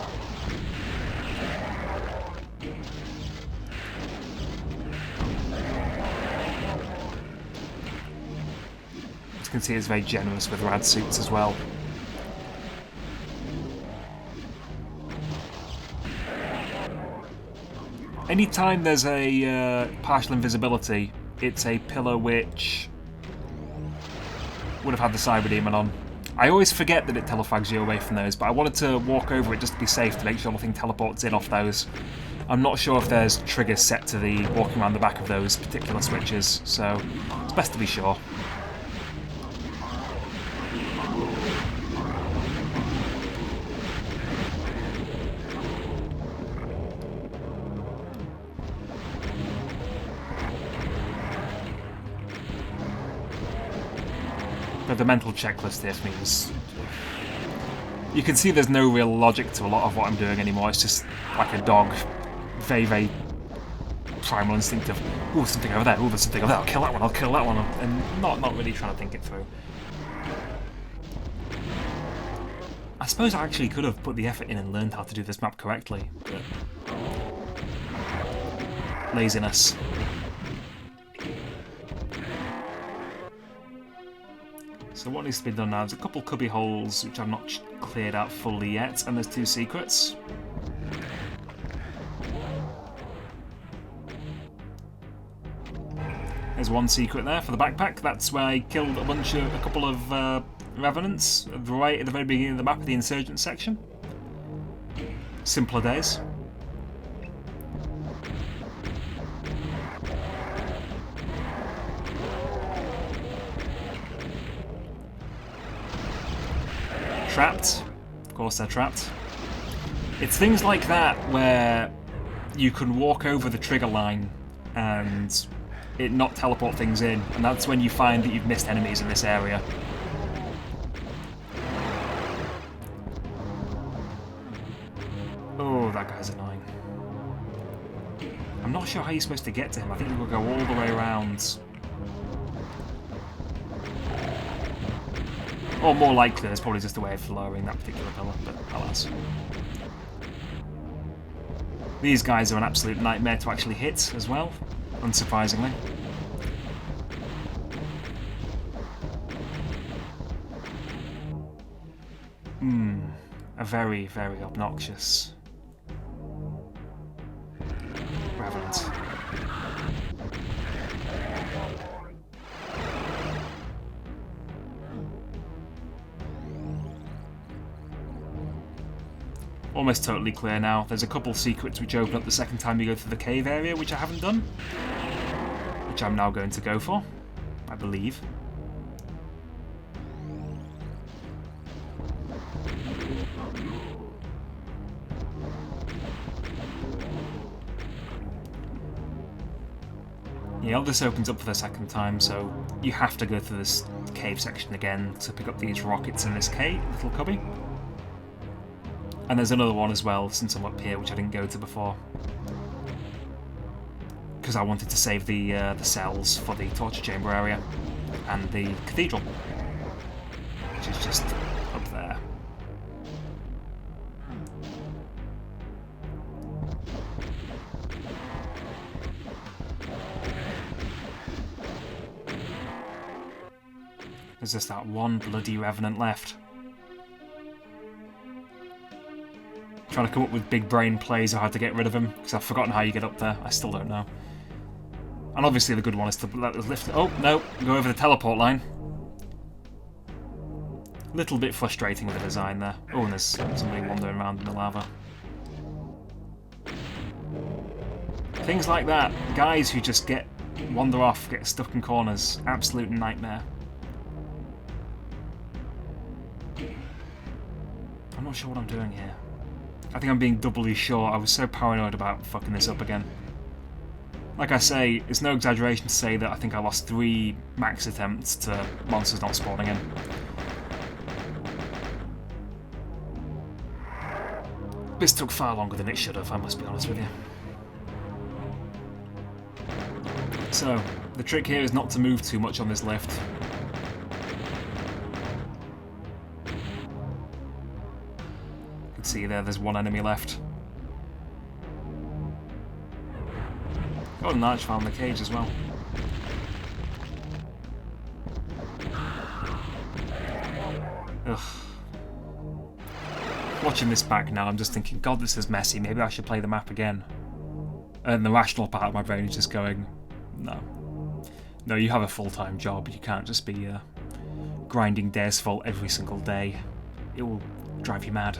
You can see it's very generous with rad suits as well. Anytime there's a partial invisibility, it's a pillar which would have had the Cyber Demon on. I always forget that it telefrags you away from those, but I wanted to walk over it just to be safe, to make sure nothing teleports in off those. I'm not sure if there's triggers set to the walking around the back of those particular switches, so it's best to be sure. But the mental checklist here for me is... You can see there's no real logic to a lot of what I'm doing anymore. It's just like a dog. Very, very primal instinct of, ooh, something over there, ooh, there's something over there, I'll kill that one, I'll kill that one. And not really trying to think it through. I suppose I actually could have put the effort in and learned how to do this map correctly, but... laziness. So what needs to be done now is a couple cubby holes which I've not cleared out fully yet, and there's 2 secrets. There's 1 secret there for the backpack. That's where I killed a couple of revenants right at the very beginning of the map of the insurgent section. Simpler days. Trapped. Of course they're trapped. It's things like that where you can walk over the trigger line and it not teleport things in, and that's when you find that you've missed enemies in this area. Oh, that guy's annoying. I'm not sure how you're supposed to get to him. I think you will go all the way around. Or more likely, there's probably just a way of lowering that particular pillar, but alas. These guys are an absolute nightmare to actually hit as well, unsurprisingly. A very, very obnoxious Revenant. almost totally clear now. There's a couple secrets which open up the second time you go through the cave area, which I haven't done. Which I'm now going to go for, I believe. Yeah, this opens up for the second time, so you have to go through this cave section again to pick up these rockets in this cave, little cubby. And there's another one as well, since I'm up here, which I didn't go to before. Because I wanted to save the cells for the torture chamber area and the cathedral, which is just up there. There's just that one bloody revenant left. Trying to come up with big brain plays of how to get rid of him, because I've forgotten how you get up there. I still don't know. And obviously the good one is to let us lift it. Oh, no, go over the teleport line. Little bit frustrating with the design there. Oh, and there's somebody wandering around in the lava. Things like that. Guys who just wander off, get stuck in corners. Absolute nightmare. I'm not sure what I'm doing here. I think I'm being doubly sure. I was so paranoid about fucking this up again. Like I say, it's no exaggeration to say that I think I lost 3 max attempts to monsters not spawning in. This took far longer than it should have, I must be honest with you. So, the trick here is not to move too much on this lift. See there's one enemy left. Oh, and Arch found the cage as well. Ugh. Watching this back now, I'm just thinking, God, this is messy. Maybe I should play the map again. And the rational part of my brain is just going, no. No, you have a full-time job. You can't just be grinding Deus Vult every single day. It will drive you mad.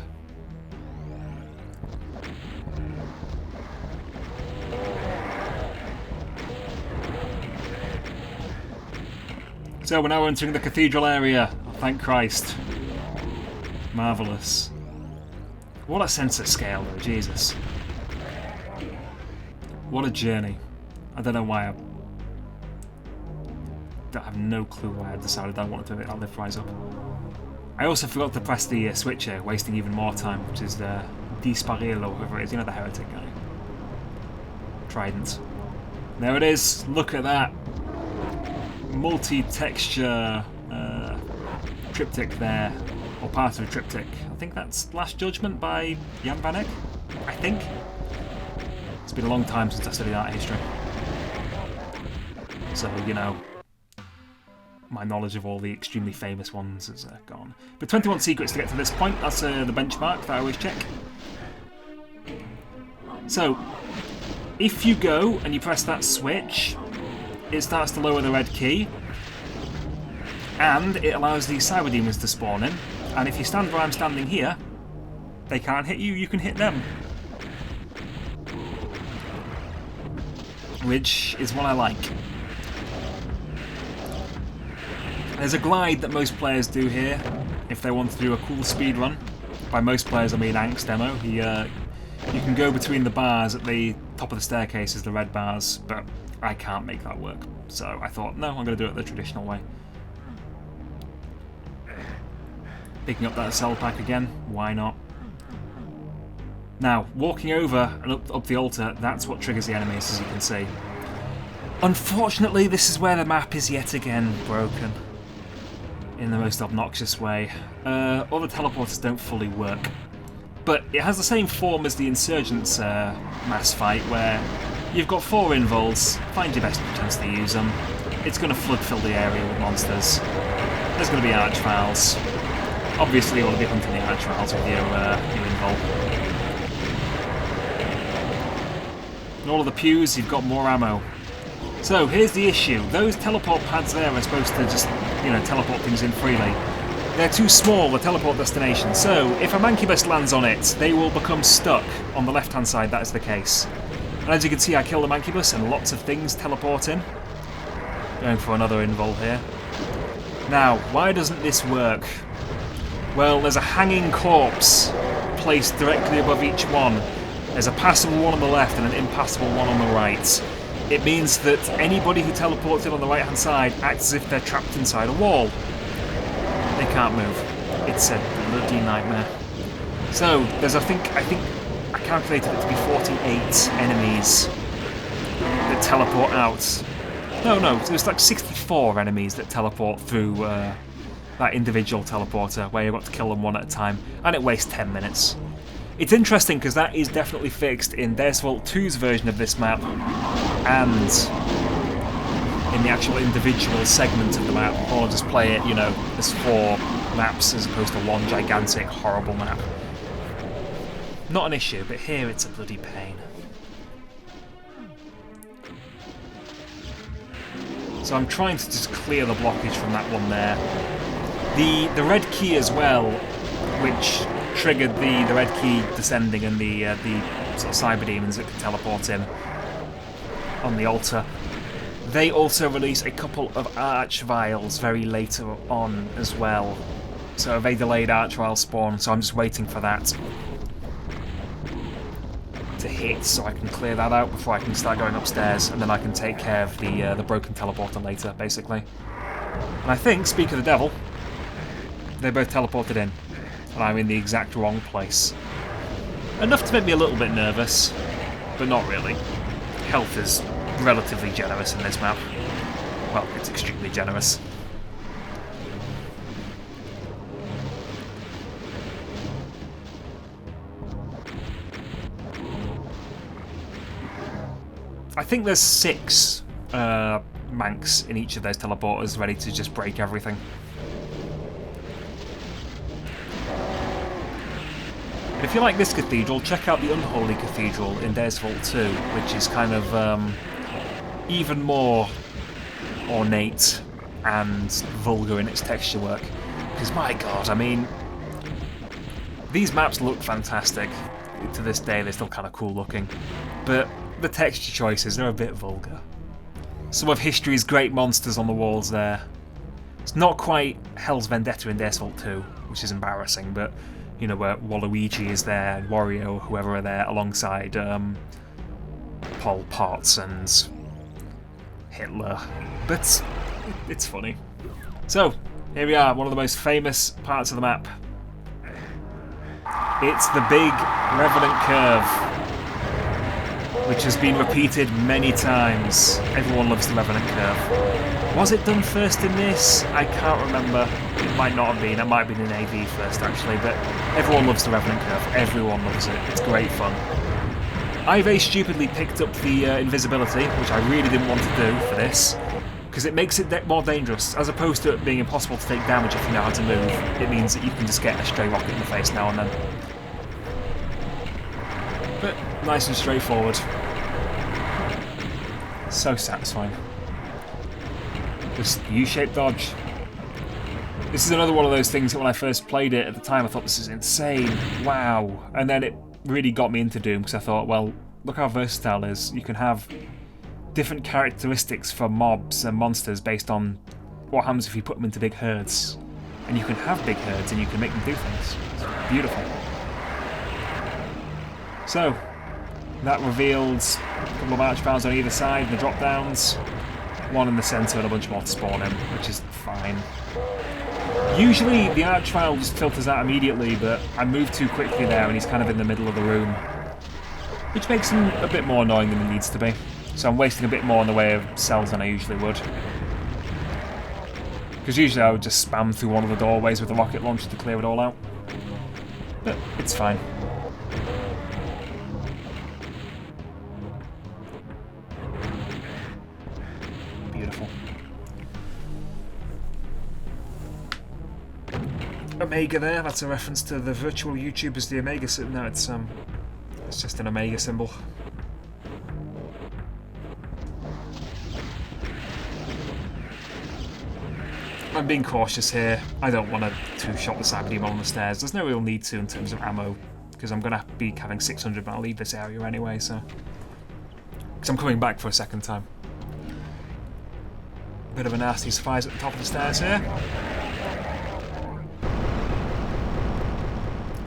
So we're now entering the cathedral area. Oh, thank Christ. Marvellous. What a sense of scale though, Jesus. What a journey. I don't know why I have no clue why I decided I wanted to make that lift rise up. I also forgot to press the switcher, wasting even more time, which is the Disparir or whoever it is, you know, the heretic guy. Trident. There it is, look at that. Multi-texture triptych there, or part of a triptych. I think that's Last Judgment by Jan van Eyck, I think. It's been a long time since I studied art history. So, you know, my knowledge of all the extremely famous ones is gone. But 21 secrets to get to this point, that's the benchmark that I always check. So, if you go and you press that switch, it starts to lower the red key, and it allows these cyber demons to spawn in, and if you stand where I'm standing here, they can't hit you, you can hit them. Which is what I like. There's a glide that most players do here, if they want to do a cool speed run. By most players I mean Ank's demo. You can go between the bars at the top of the staircase as the red bars, but I can't make that work. So I thought, no, I'm going to do it the traditional way. Picking up that cell pack again, why not? Now, walking over and up the altar, that's what triggers the enemies, as you can see. Unfortunately, this is where the map is yet again broken. In the most obnoxious way. All the teleporters don't fully work. But it has the same form as the Insurgents mass fight, where you've got 4 invols, find your best chance to use them. It's going to flood-fill the area with monsters. There's going to be archviles. Obviously you want to be hunting the archviles with your invol. In all of the pews, you've got more ammo. So here's the issue. Those teleport pads there are supposed to just, you know, teleport things in freely. they're too small, the teleport destination. So, if a mancubus lands on it, they will become stuck. On the left-hand side, that is the case. And as you can see, I kill the mancubus and lots of things teleport in. Going for another invul here. Now, why doesn't this work? Well, there's a hanging corpse placed directly above each one. There's a passable one on the left and an impassable one on the right. It means that anybody who teleports in on the right-hand side acts as if they're trapped inside a wall. They can't move. It's a bloody nightmare. So, there's I think I calculated it to be 48 enemies that teleport out. No, there's like 64 enemies that teleport through that individual teleporter, where you've got to kill them one at a time, and it wastes 10 minutes. It's interesting because that is definitely fixed in Deus Vult 2's version of this map, and in the actual individual segment of the map, or just play it, you know, as 4 maps as opposed to one gigantic, horrible map. Not an issue, but here it's a bloody pain. So I'm trying to just clear the blockage from that one there. The red key as well, which triggered the red key descending and the sort of cyber demons that can teleport in on the altar. They also release a couple of archivials very later on as well. So a very delayed archival spawn, so I'm just waiting for that to hit so I can clear that out before I can start going upstairs, and then I can take care of the broken teleporter later, basically. And I think, speak of the devil, they both teleported in, and I'm in the exact wrong place. Enough to make me a little bit nervous, but not really. Health is relatively generous in this map. Well, it's extremely generous. I think there's 6 mancs in each of those teleporters ready to just break everything. And if you like this cathedral, check out the Unholy Cathedral in Deus Vult 2, which is kind of even more ornate and vulgar in its texture work. Because my god, I mean, these maps look fantastic. To this day, they're still kind of cool looking. But the texture choices are a bit vulgar. Some of history's great monsters on the walls there. It's not quite Hell's Vendetta in Deus Vult 2, which is embarrassing, but you know, where Waluigi is there and Wario, whoever are there, alongside Pol Pot and Hitler. But it's funny. So, here we are, one of the most famous parts of the map. It's the big Revenant Curve, which has been repeated many times. Everyone loves the Revenant Curve. Was it done first in this? I can't remember. It might not have been. It might have been in AV first, actually, but everyone loves the Revenant Curve. Everyone loves it. It's great fun. I very stupidly picked up the invisibility, which I really didn't want to do for this, because it makes it more dangerous. As opposed to it being impossible to take damage if you know how to move, it means that you can just get a stray rocket in the face now and then. But nice and straightforward. So satisfying. Just U-shaped dodge. This is another one of those things that when I first played it at the time I thought, this is insane, wow. And then it really got me into Doom because I thought, well, look how versatile it is. You can have different characteristics for mobs and monsters based on what happens if you put them into big herds. And you can have big herds and you can make them do things. It's beautiful. So, that reveals a couple of archvals on either side, the drop downs, one in the centre and a bunch more to spawn in, which is fine. Usually the archvile just filters out immediately, but I moved too quickly there and he's kind of in the middle of the room, which makes him a bit more annoying than he needs to be. So I'm wasting a bit more in the way of cells than I usually would. Because usually I would just spam through one of the doorways with a rocket launcher to clear it all out. But it's fine. Beautiful. Omega there, that's a reference to the virtual YouTubers, the Omega symbol. No, it's just an Omega symbol. I'm being cautious here. I don't want to two-shot the cyber demon on the stairs. There's no real need to in terms of ammo, because I'm going to be having 600 when I leave this area anyway, so... Because I'm coming back for a second time. Bit of a nasty surprise at the top of the stairs here.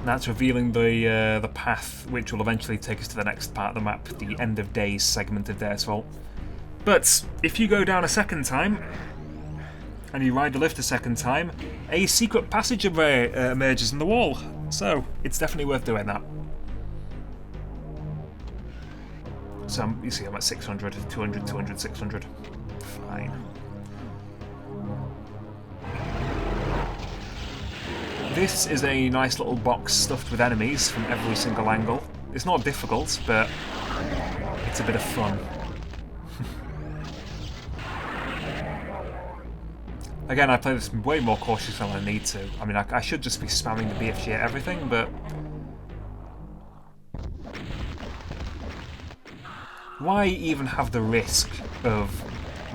That's revealing the path which will eventually take us to the next part of the map, the end of days segment of Deus Vult. But if you go down a second time, and you ride the lift a second time, a secret passage emerges in the wall. So it's definitely worth doing that. So you see I'm at 600, 200, 200, 600. Fine. This is a nice little box stuffed with enemies from every single angle. It's not difficult, but it's a bit of fun. Again, I play this way more cautiously than I need to. I mean, I should just be spamming the BFG at everything, but... Why even have the risk of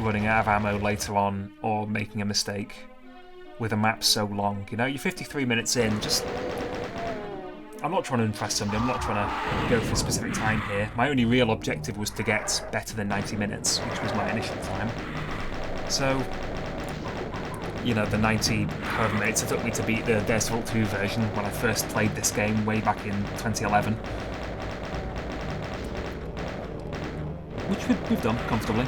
running out of ammo later on, or making a mistake with a map so long? You know, you're 53 minutes in, just... I'm not trying to impress somebody, I'm not trying to go for a specific time here. My only real objective was to get better than 90 minutes, which was my initial time. So... You know, the 90 however minutes it took me to beat the Deus Vult 2 version when I first played this game way back in 2011. Which we've done comfortably.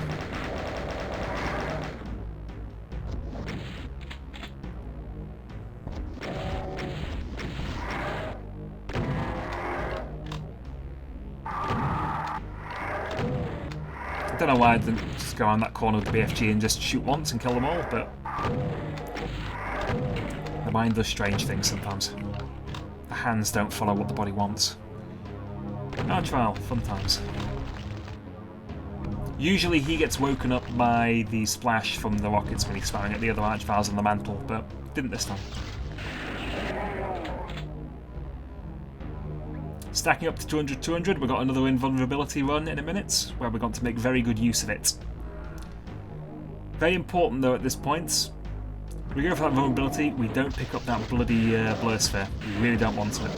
I don't know why I didn't just go around that corner with the BFG and just shoot once and kill them all, but the mind does strange things sometimes. The hands don't follow what the body wants. Archival, fun times. Usually he gets woken up by the splash from the rockets when he's firing at the other archivals on the mantle, but didn't this time. Stacking up to 200, 200, we've got another invulnerability run in a minute, where we're going to make very good use of it. Very important though at this point, we go for that vulnerability, we don't pick up that bloody blur sphere. We really don't want it.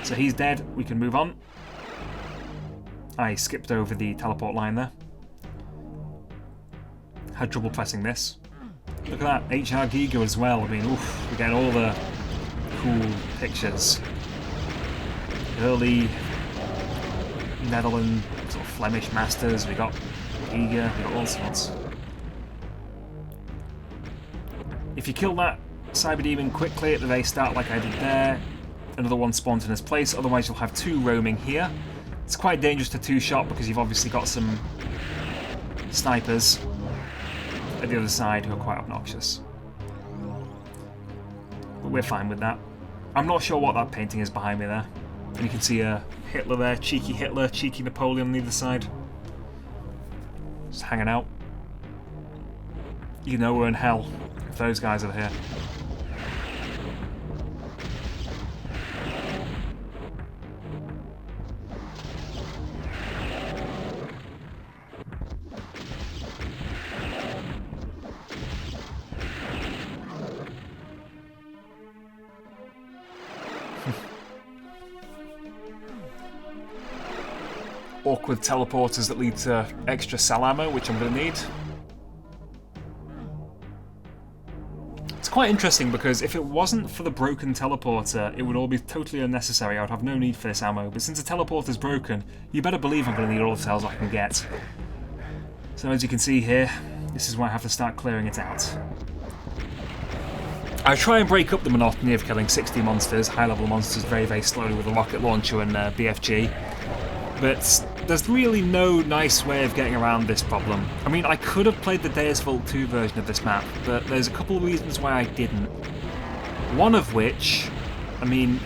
So he's dead, we can move on. I skipped over the teleport line there. Had trouble pressing this. Look at that, HR Giga as well. I mean, oof, we're getting all the cool pictures. Early Netherlands, sort of Flemish masters, we got Giga, we got all sorts. If you kill that cyber demon quickly at the very start like I did there, another one spawns in its place, otherwise you'll have two roaming here. It's quite dangerous to two-shot because you've obviously got some snipers at the other side who are quite obnoxious. But we're fine with that. I'm not sure what that painting is behind me there. And you can see Hitler there, cheeky Napoleon on either side. Just hanging out. You know we're in hell if those guys are here. Awkward teleporters that lead to extra cell ammo, which I'm going to need. It's quite interesting because if it wasn't for the broken teleporter, it would all be totally unnecessary. I would have no need for this ammo, but since the teleporter's broken, you better believe I'm going to need all the cells I can get. So as you can see here, this is where I have to start clearing it out. I try and break up the monotony of killing 60 monsters, high-level monsters, very, very slowly with a rocket launcher and BFG. But there's really no nice way of getting around this problem. I mean, I could have played the Deus Vult 2 version of this map, but there's a couple of reasons why I didn't. One of which, I mean,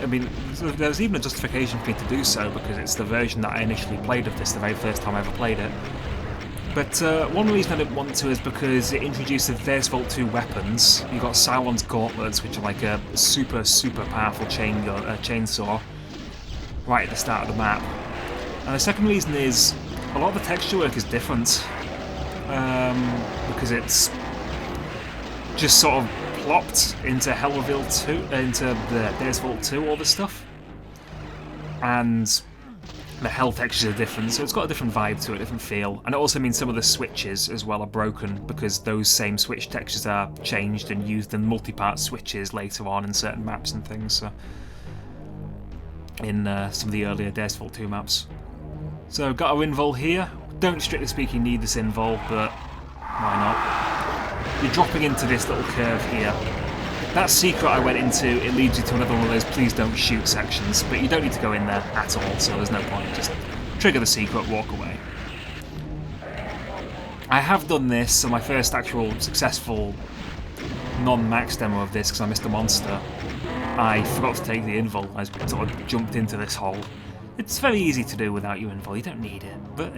there's even a justification for me to do so, because it's the version that I initially played of this, the very first time I ever played it. But one reason I didn't want to is because it introduced the Deus Vult 2 weapons. You've got Sauron's gauntlets, which are like a super, super powerful chainsaw, right at the start of the map. And the second reason is a lot of the texture work is different because it's just sort of plopped into Hellville 2, into the Deus Vult 2, all this stuff. And the hell textures are different, so it's got a different vibe to it, a different feel. And it also means some of the switches as well are broken, because those same switch textures are changed and used in multi-part switches later on in certain maps and things. So in some of the earlier Deus Vult 2 maps. So got our invul here. Don't strictly speaking need this invul, but why not? You're dropping into this little curve here. That secret I went into, it leads you to another one of those please don't shoot sections, but you don't need to go in there at all, so there's no point. Just trigger the secret, walk away. I have done this, so my first actual successful non-max demo of this, because I missed a monster, I forgot to take the invul. I sort of jumped into this hole. It's very easy to do without your invul, you don't need it, but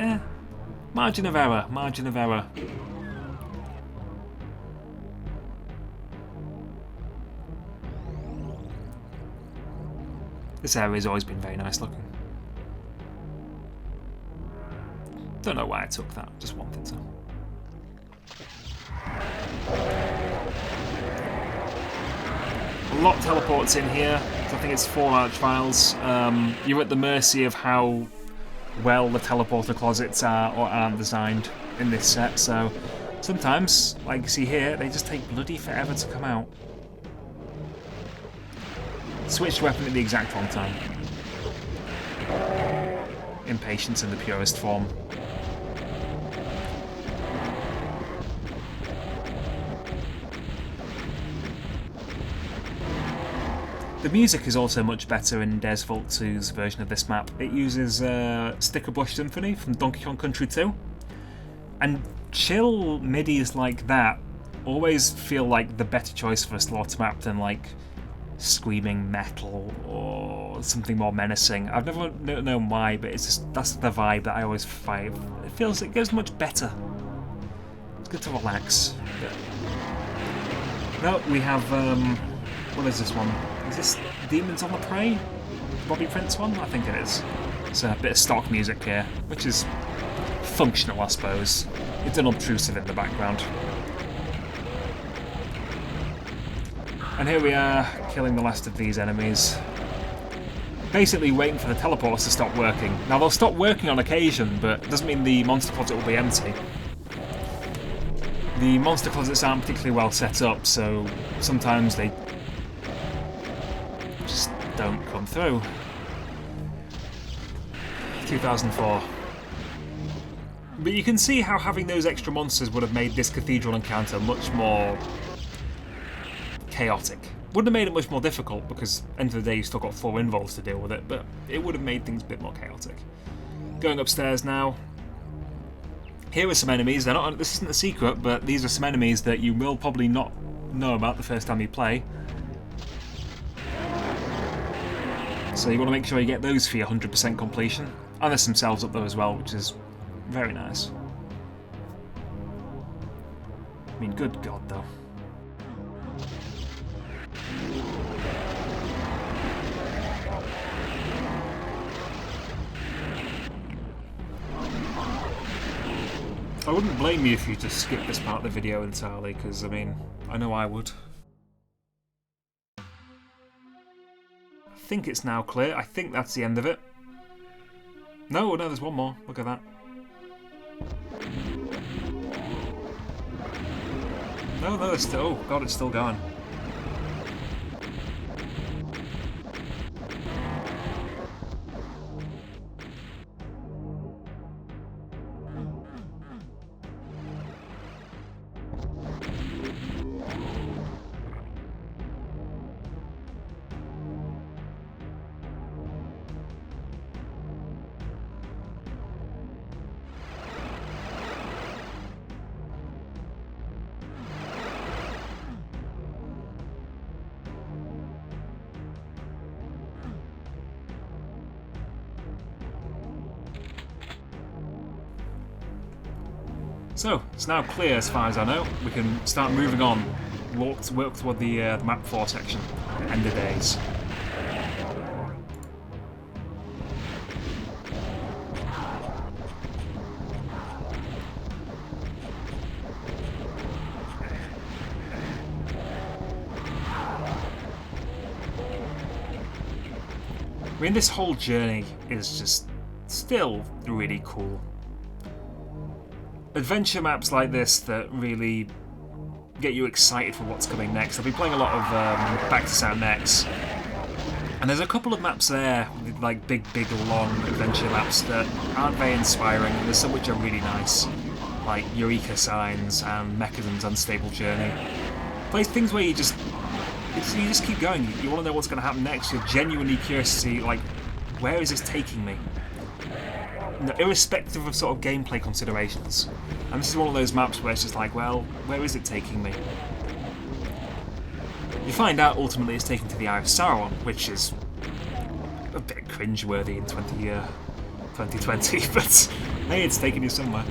margin of error, margin of error. This area has always been very nice looking. Don't know why I took that, just wanted to. A lot teleports in here. I think it's 4 archviles. You're at the mercy of how well the teleporter closets are or aren't designed in this set, so sometimes, like you see here, they just take bloody forever to come out. Switched weapon at the exact wrong time. Impatience in the purest form. The music is also much better in Deus Vult 2's version of this map. It uses Sticker Bush Symphony from Donkey Kong Country 2. And chill MIDIs like that always feel like the better choice for a slaughter map than like screaming metal or something more menacing. I've never known why, but it's just that's the vibe that I always find. It feels it goes much better. It's good to relax. No, we have what is this one? Is this Demons on the Prey? Bobby Prince one? I think it is. It's a bit of stock music here, which is functional, I suppose. It's unobtrusive in the background. And here we are, killing the last of these enemies. Basically waiting for the teleports to stop working. Now they'll stop working on occasion, but it doesn't mean the monster closet will be empty. The monster closets aren't particularly well set up, so sometimes they just don't come through. 2004. But you can see how having those extra monsters would have made this cathedral encounter much more chaotic. Wouldn't have made it much more difficult because end of the day you still got 4 invuls to deal with it, but it would have made things a bit more chaotic. Going upstairs now. Here are some enemies. They're not. This isn't a secret, but these are some enemies that you will probably not know about the first time you play. So you want to make sure you get those for your 100% completion. And there's some cells up there as well, which is very nice. I mean, good God, though. I wouldn't blame you if you just skipped this part of the video entirely, because, I mean, I know I would. I think it's now clear. I think that's the end of it. No, there's one more. Look at that. No, it's still... Oh, God, it's still going. So, it's now clear as far as I know. We can start moving on, work toward the Map 4 section, end of days. mean, this whole journey is just still really cool. Adventure maps like this that really get you excited for what's coming next. I've been playing a lot of Back to Sam X, and there's a couple of maps there, like big, long adventure maps that aren't very inspiring, and there's some which are really nice, like Eureka Signs and Mechanism's Unstable Journey. Plays things where you just keep going. You want to know what's going to happen next. You're genuinely curious to see, like, where is this taking me? No, irrespective of sort of gameplay considerations. And this is one of those maps where it's just like, well, where is it taking me? You find out ultimately it's taken to the Eye of Sauron, which is a bit cringeworthy in 2020, but hey, it's taking you somewhere.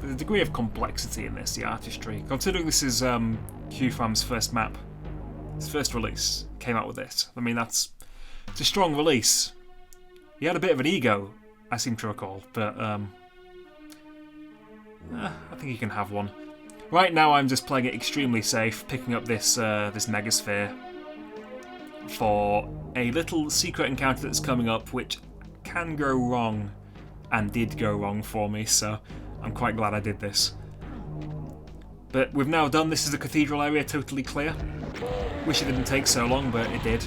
The degree of complexity in this, the artistry. Considering this is QFAM's first map, his first release, came out with it. I mean, it's a strong release. He had a bit of an ego, I seem to recall, but I think he can have one. Right now, I'm just playing it extremely safe, picking up this this Megasphere for a little secret encounter that's coming up, which can go wrong, and did go wrong for me. So I'm quite glad I did this. But we've now done, this is the cathedral area, totally clear. Wish it didn't take so long, but it did.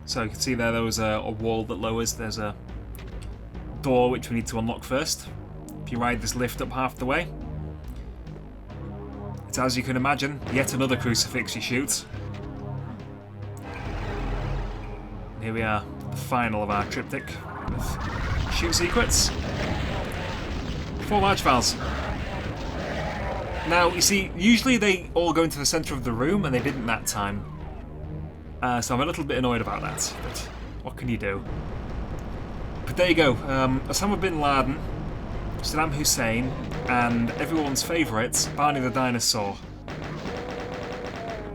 So you can see there was a wall that lowers, there's a door which we need to unlock first. If you ride this lift up half the way, it's, as you can imagine, yet another crucifix you shoot. And here we are, the final of our triptych with shoot secrets. 4 archivals. Now, you see, usually they all go into the centre of the room, and they didn't that time. So I'm a little bit annoyed about that, but what can you do? But there you go, Osama bin Laden, Saddam Hussein, and everyone's favourite, Barney the Dinosaur.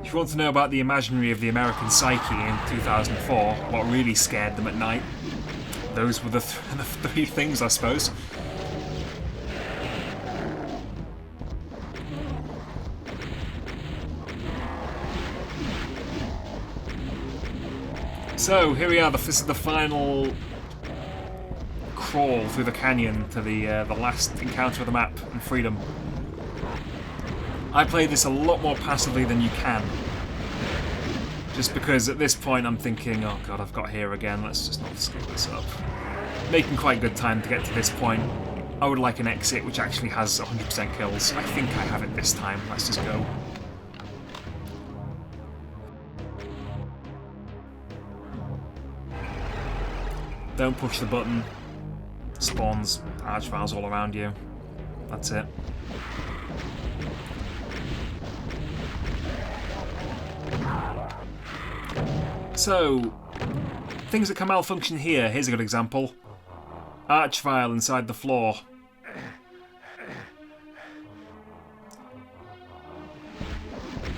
If you want to know about the imaginary of the American psyche in 2004, what really scared them at night, those were the 3 things, I suppose. So here we are. This is the final crawl through the canyon to the last encounter of the map and freedom. I play this a lot more passively than you can, just because at this point I'm thinking, oh god, I've got here again. Let's just not screw this up. Making quite good time to get to this point. I would like an exit which actually has 100% kills. I think I have it this time. Let's just go. Don't push the button. Spawns archviles all around you. That's it. So, things that can malfunction here. Here's a good example. Archvile inside the floor.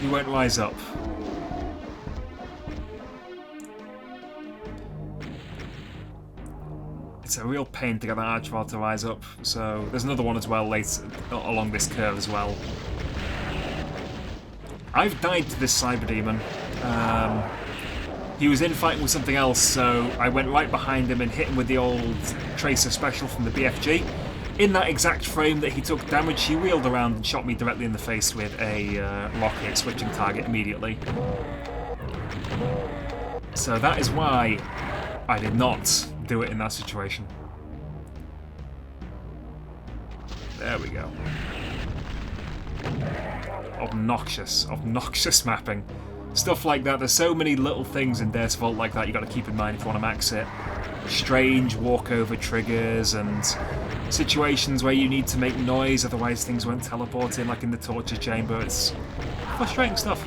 He won't rise up. It's a real pain to get that archivile to rise up, so there's another one as well later along this curve as well. I've died to this cyber demon. He was in fighting with something else, so I went right behind him and hit him with the old Tracer special from the BFG. In that exact frame that he took damage, he wheeled around and shot me directly in the face with a rocket, switching target immediately. So that is why I did not do it in that situation. There we go. Obnoxious mapping. Stuff like that. There's so many little things in Deus Vult like that you got to keep in mind if you want to max it. Strange walkover triggers and situations where you need to make noise, otherwise things won't teleport in, like in the torture chamber. It's frustrating stuff.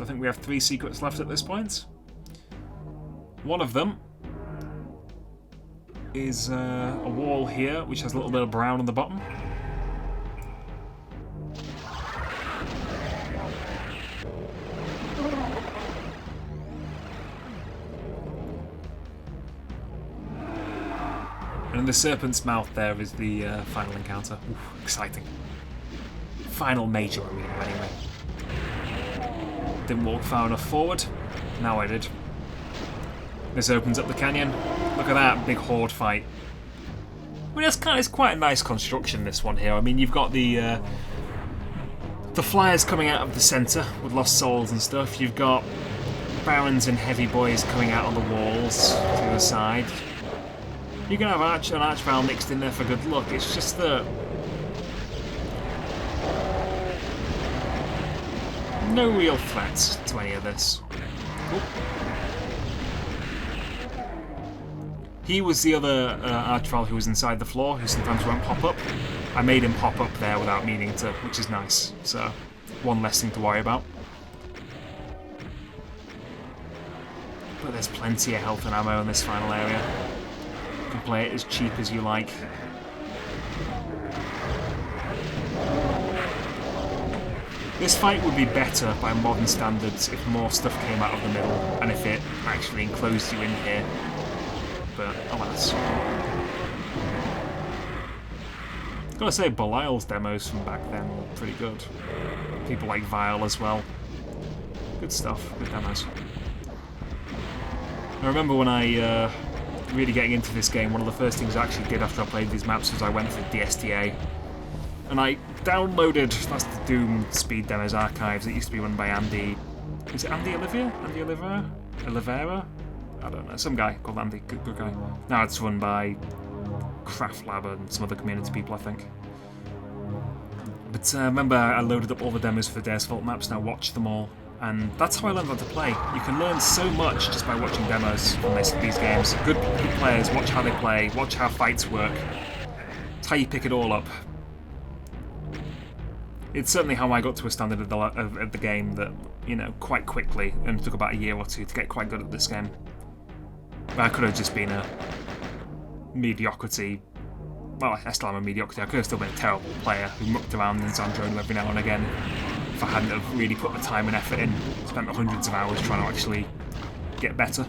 So I think we have 3 secrets left at this point. One of them is a wall here, which has a little bit of brown on the bottom. And in the serpent's mouth there is the final encounter. Ooh, exciting. Final major arena anyway. Didn't walk far enough forward. Now I did. This opens up the canyon. Look at that big horde fight. I mean, it's quite a nice construction, this one here. I mean, you've got the flyers coming out of the centre with lost souls and stuff. You've got barons and heavy boys coming out on the walls to the side. You can have an archival mixed in there for good luck. It's just that no real threats to any of this. Ooh. He was the other archival who was inside the floor, who sometimes won't pop up. I made him pop up there without meaning to, which is nice. So, one less thing to worry about. But there's plenty of health and ammo in this final area. You can play it as cheap as you like. This fight would be better by modern standards if more stuff came out of the middle, and if it actually enclosed you in here. But alas. Gotta say, Belial's demos from back then were pretty good. People like Vile as well. Good stuff, good demos. I remember when I really getting into this game, one of the first things I actually did after I played these maps was I went through DSTA. And I downloaded, that's the Doom Speed Demos Archives that used to be run by Andy. Is it Andy Olivia? Andy Oliveira? I don't know, some guy called Andy, good guy. Now it's run by Craft Lab and some other community people, I think. But remember, I loaded up all the demos for Deus Vult maps, and I watched them all. And that's how I learned how to play. You can learn so much just by watching demos from these games. Good players, watch how they play, watch how fights work. It's how you pick it all up. It's certainly how I got to a standard of the game that, you know, quite quickly, and it took about a year or two to get quite good at this game. But I could have just been a mediocrity. Well, I still am a mediocrity. I could have still been a terrible player who mucked around in Zandrone every now and again if I hadn't have really put the time and effort in. Spent hundreds of hours trying to actually get better.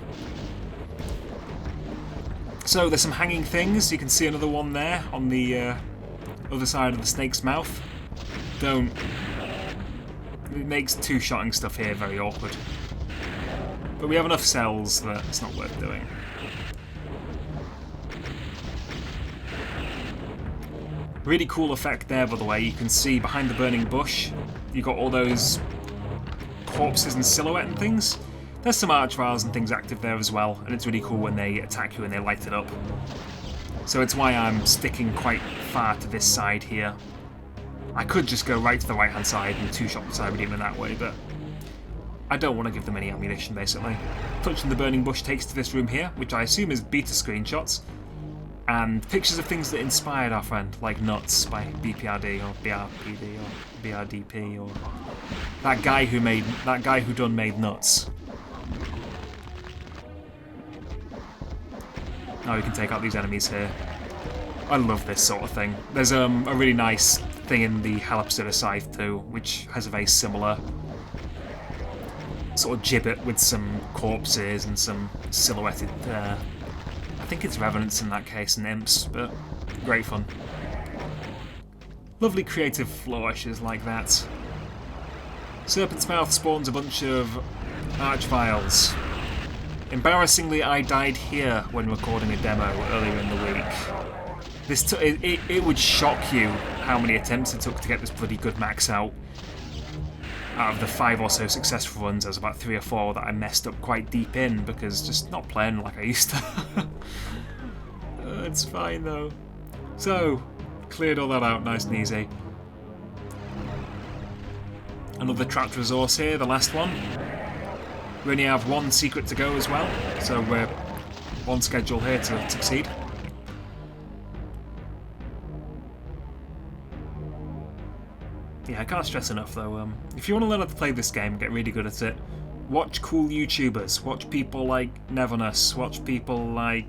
So there's some hanging things. You can see another one there on the other side of the snake's mouth. It makes two-shotting stuff here very awkward. But we have enough cells that it's not worth doing. Really cool effect there, by the way. You can see behind the burning bush, you've got all those corpses and silhouette and things. There's some archviles and things active there as well, and it's really cool when they attack you and they light it up. So it's why I'm sticking quite far to this side here. I could just go right to the right-hand side and two-shot the Cyber Demon that way, but I don't want to give them any ammunition, basically. Touching the burning bush takes to this room here, which I assume is beta screenshots, and pictures of things that inspired our friend, like Nuts by BPRD or BRPD or BRDP or that guy who made Nuts. Now we can take out these enemies here. I love this sort of thing. There's a really nice thing in the Hell episode of Scythe too, which has a very similar sort of gibbet with some corpses and some silhouetted, I think it's revenants in that case, and imps, but great fun. Lovely creative flourishes like that. Serpent's Mouth spawns a bunch of archviles. Embarrassingly, I died here when recording a demo earlier in the week. It would shock you how many attempts it took to get this bloody good max out. Out of the 5 or so successful runs, there was about 3 or 4 that I messed up quite deep in because just not playing like I used to. It's fine though. So, cleared all that out nice and easy. Another trapped resource here, the last one. We only have 1 secret to go as well, so we're on schedule here to succeed. Yeah, I can't stress enough though. If you want to learn how to play this game, get really good at it. Watch cool YouTubers. Watch people like Neverness. Watch people like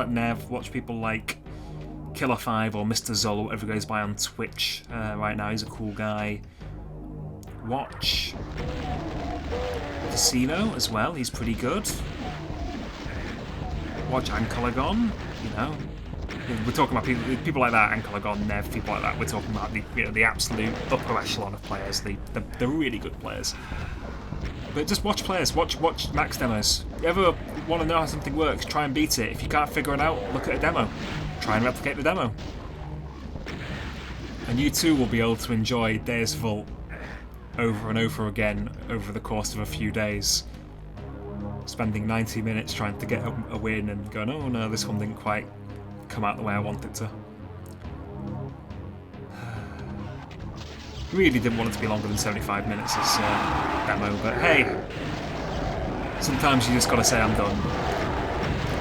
Nev. Watch people like Killer5 or Mr. Zol, whatever he goes by on Twitch right now. He's a cool guy. Watch Casino as well. He's pretty good. Watch Ankalagon. You know, we're talking about people like that. Ankalagon, Nev, people like that. We're talking about the absolute upper echelon of players. The really good players. But just watch players, watch max demos. If you ever want to know how something works, try and beat it. If you can't figure it out, look at a demo. Try and replicate the demo. And you too will be able to enjoy Deus Vult over and over again over the course of a few days. Spending 90 minutes trying to get a win and going, oh no, this one didn't quite come out the way I wanted to. Really didn't want it to be longer than 75 minutes as demo, but hey, sometimes you just gotta say I'm done.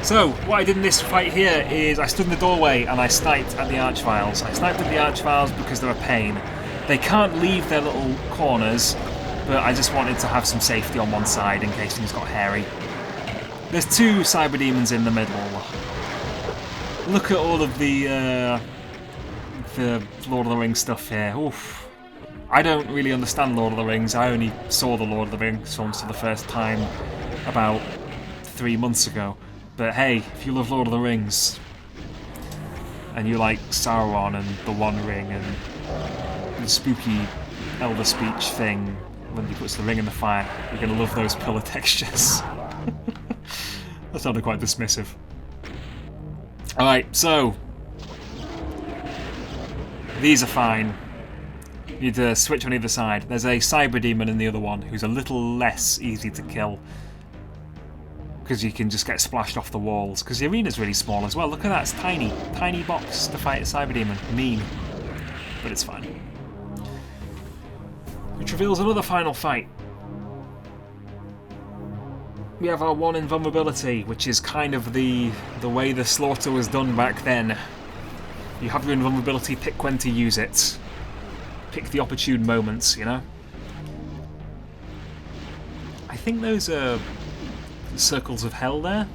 So, what I did in this fight here is I stood in the doorway and I sniped at the archviles. I sniped at the archviles because they're a pain. They can't leave their little corners, but I just wanted to have some safety on one side in case things got hairy. There's two cyber demons in the middle. Look at all of the Lord of the Rings stuff here. Oof. I don't really understand Lord of the Rings. I only saw the Lord of the Rings films for the first time about 3 months ago. But hey, if you love Lord of the Rings, and you like Sauron and the One Ring and the spooky elder speech thing when he puts the ring in the fire, you're going to love those pillar textures. That sounded quite dismissive. Alright, so these are fine. You need to switch on either side. There's a cyber demon in the other one who's a little less easy to kill because you can just get splashed off the walls. Because the arena's really small as well. Look at that, it's tiny. Tiny box to fight a cyber demon. Mean. But it's fine. Which reveals another final fight. We have our one invulnerability, which is kind of the way the slaughter was done back then. You have your invulnerability, pick when to use it. Pick the opportune moments, you know? I think those are circles of hell there.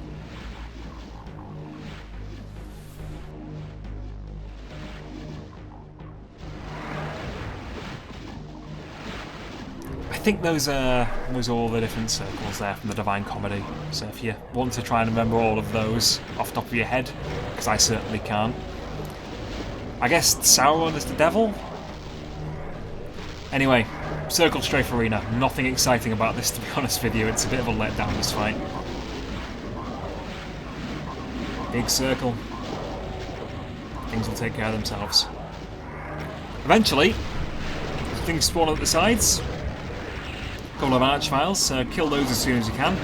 I think those are all the different circles there from the Divine Comedy. So if you want to try and remember all of those off the top of your head, because I certainly can't. I guess Sauron is the devil? Anyway, Circle Strafe Arena. Nothing exciting about this, to be honest with you. It's a bit of a letdown, this fight. Big circle. Things will take care of themselves. Eventually, things spawn at the sides. A couple of archviles. Kill those as soon as you can.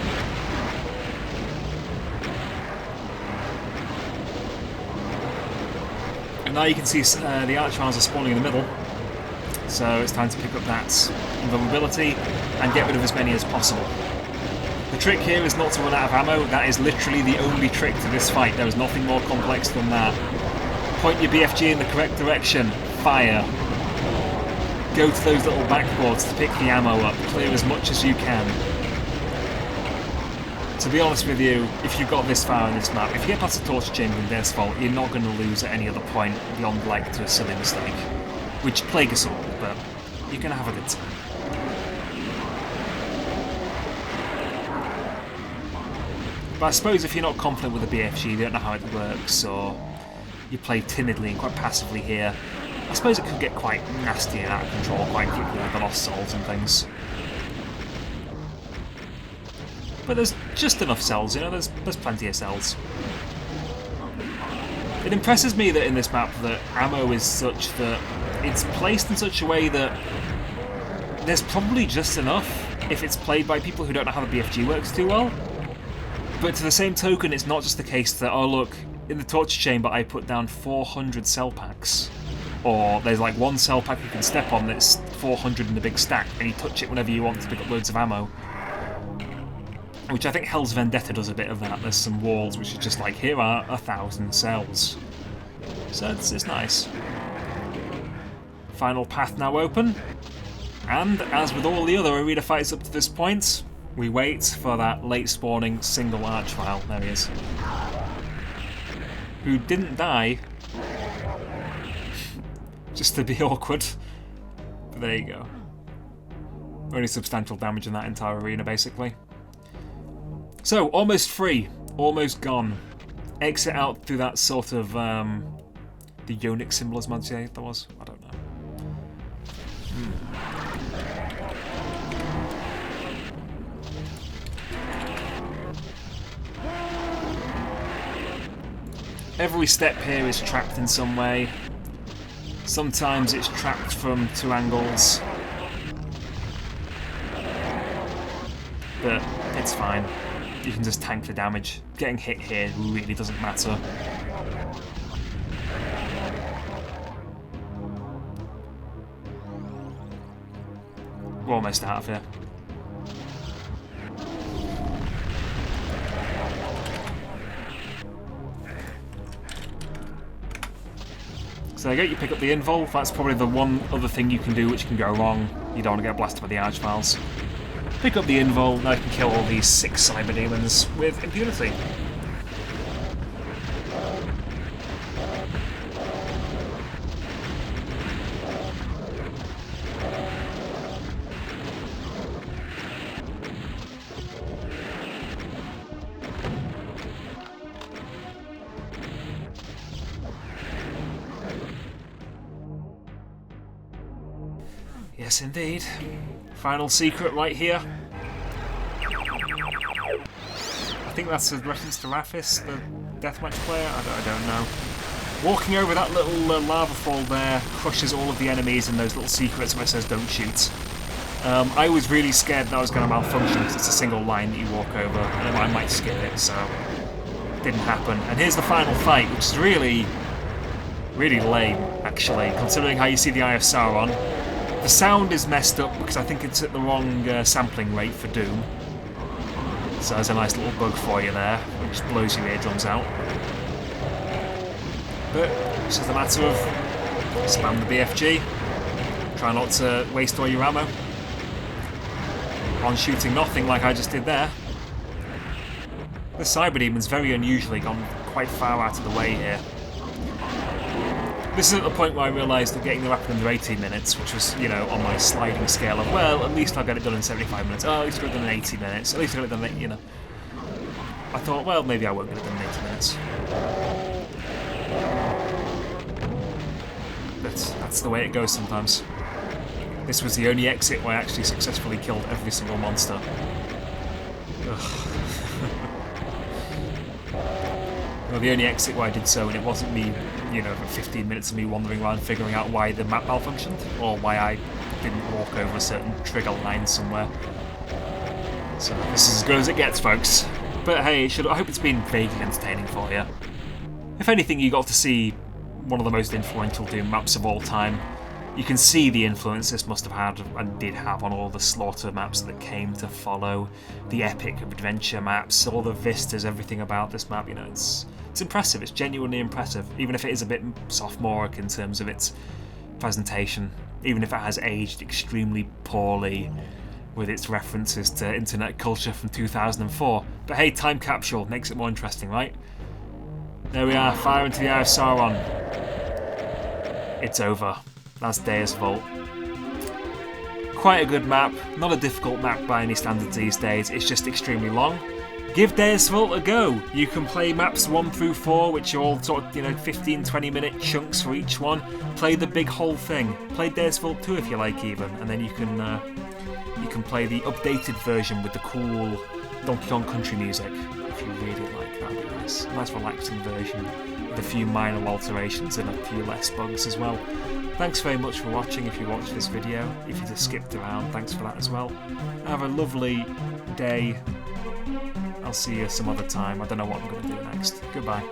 And now you can see the archviles are spawning in the middle. So it's time to pick up that invulnerability and get rid of as many as possible. The trick here is not to run out of ammo. That is literally the only trick to this fight. There is nothing more complex than that. Point your BFG in the correct direction. Fire. Go to those little backboards to pick the ammo up. Clear as much as you can. To be honest with you, if you got this far in this map, if you get past the torture chamber in Deus Vult, you're not going to lose at any other point beyond like to a silly mistake. Which plague us all, but you're going to have a good time. But I suppose if you're not confident with the BFG, you don't know how it works, or you play timidly and quite passively here, I suppose it could get quite nasty and out of control quite quickly with the lost souls and things. But there's just enough cells, you know, there's plenty of cells. It impresses me that in this map that ammo is such that it's placed in such a way that there's probably just enough if it's played by people who don't know how the BFG works too well. But to the same token, it's not just the case that, oh look, in the torture chamber I put down 400 cell packs. Or there's like one cell pack you can step on that's 400 in a big stack, and you touch it whenever you want to pick up loads of ammo. Which I think Hell's Vendetta does a bit of that. There's some walls which are just like, here are 1,000 cells. So it's nice. Final path now open. And as with all the other arena fights up to this point, we wait for that late spawning single archival. There he is. Who didn't die. Just to be awkward. But there you go. Only substantial damage in that entire arena, basically. So, almost free. Almost gone. Exit out through that sort of, the Ionic symbol, as I'd say that was. I don't know. Every step here is trapped in some way. Sometimes it's trapped from 2 angles. But it's fine. You can just tank the damage. Getting hit here really doesn't matter. We're almost out of here. So there you go, you pick up the invul. That's probably the one other thing you can do which can go wrong. You don't want to get blasted by the archvals. Pick up the invul, now you can kill all these 6 cyber demons with impunity. Yes, indeed. Final secret right here. I think that's a reference to Raphis, the deathmatch player. I don't know. Walking over that little lava fall there crushes all of the enemies in those little secrets where it says don't shoot. I was really scared that I was going to malfunction because it's a single line that you walk over and I might skip it, so it didn't happen. And here's the final fight, which is really lame, actually, considering how you see the Eye of Sauron. The sound is messed up because I think it's at the wrong sampling rate for Doom. So there's a nice little bug for you there, which blows your eardrums out. But it's just a matter of spam the BFG. Try not to waste all your ammo on shooting nothing like I just did there. The Cyber Demon's very unusually gone quite far out of the way here. This is at the point where I realised that getting the weapon under 18 minutes, which was, you know, on my sliding scale of, well, at least I'll get it done in 75 minutes. Oh, at least I'll get it done in 80 minutes. At least I'll get it done in, you know. I thought, well, maybe I won't get it done in 80 minutes. But that's the way it goes sometimes. This was the only exit where I actually successfully killed every single monster. Ugh. Well, the only exit where I did so, and it wasn't me, you know, 15 minutes of me wandering around figuring out why the map malfunctioned, or why I didn't walk over a certain trigger line somewhere. So this is as good as it gets, folks. But hey, I hope it's been vaguely entertaining for you. If anything, you got to see one of the most influential Doom maps of all time. You can see the influence this must have had, and did have, on all the Slaughter maps that came to follow, the epic adventure maps, all the vistas, everything about this map. You know, it's impressive. It's genuinely impressive, even if it is a bit sophomoric in terms of its presentation, even if it has aged extremely poorly with its references to internet culture from 2004. But hey, time capsule makes it more interesting, right? There we are, fire into the Eye of Sauron. It's over. That's Deus Vult. Quite a good map, not a difficult map by any standards these days, it's just extremely long. Give Deus Vult a go. You can play maps 1 through 4, which are all sort of, you know, 15-20 minute chunks for each one. Play the big whole thing. Play Deus Vult 2 if you like even, and then you can play the updated version with the cool Donkey Kong Country music if you really like that. That'd be nice. A nice relaxing version with a few minor alterations and a few less bugs as well. Thanks very much for watching if you watched this video. If you just skipped around, thanks for that as well. Have a lovely day. I'll see you some other time. I don't know what I'm going to do next. Goodbye.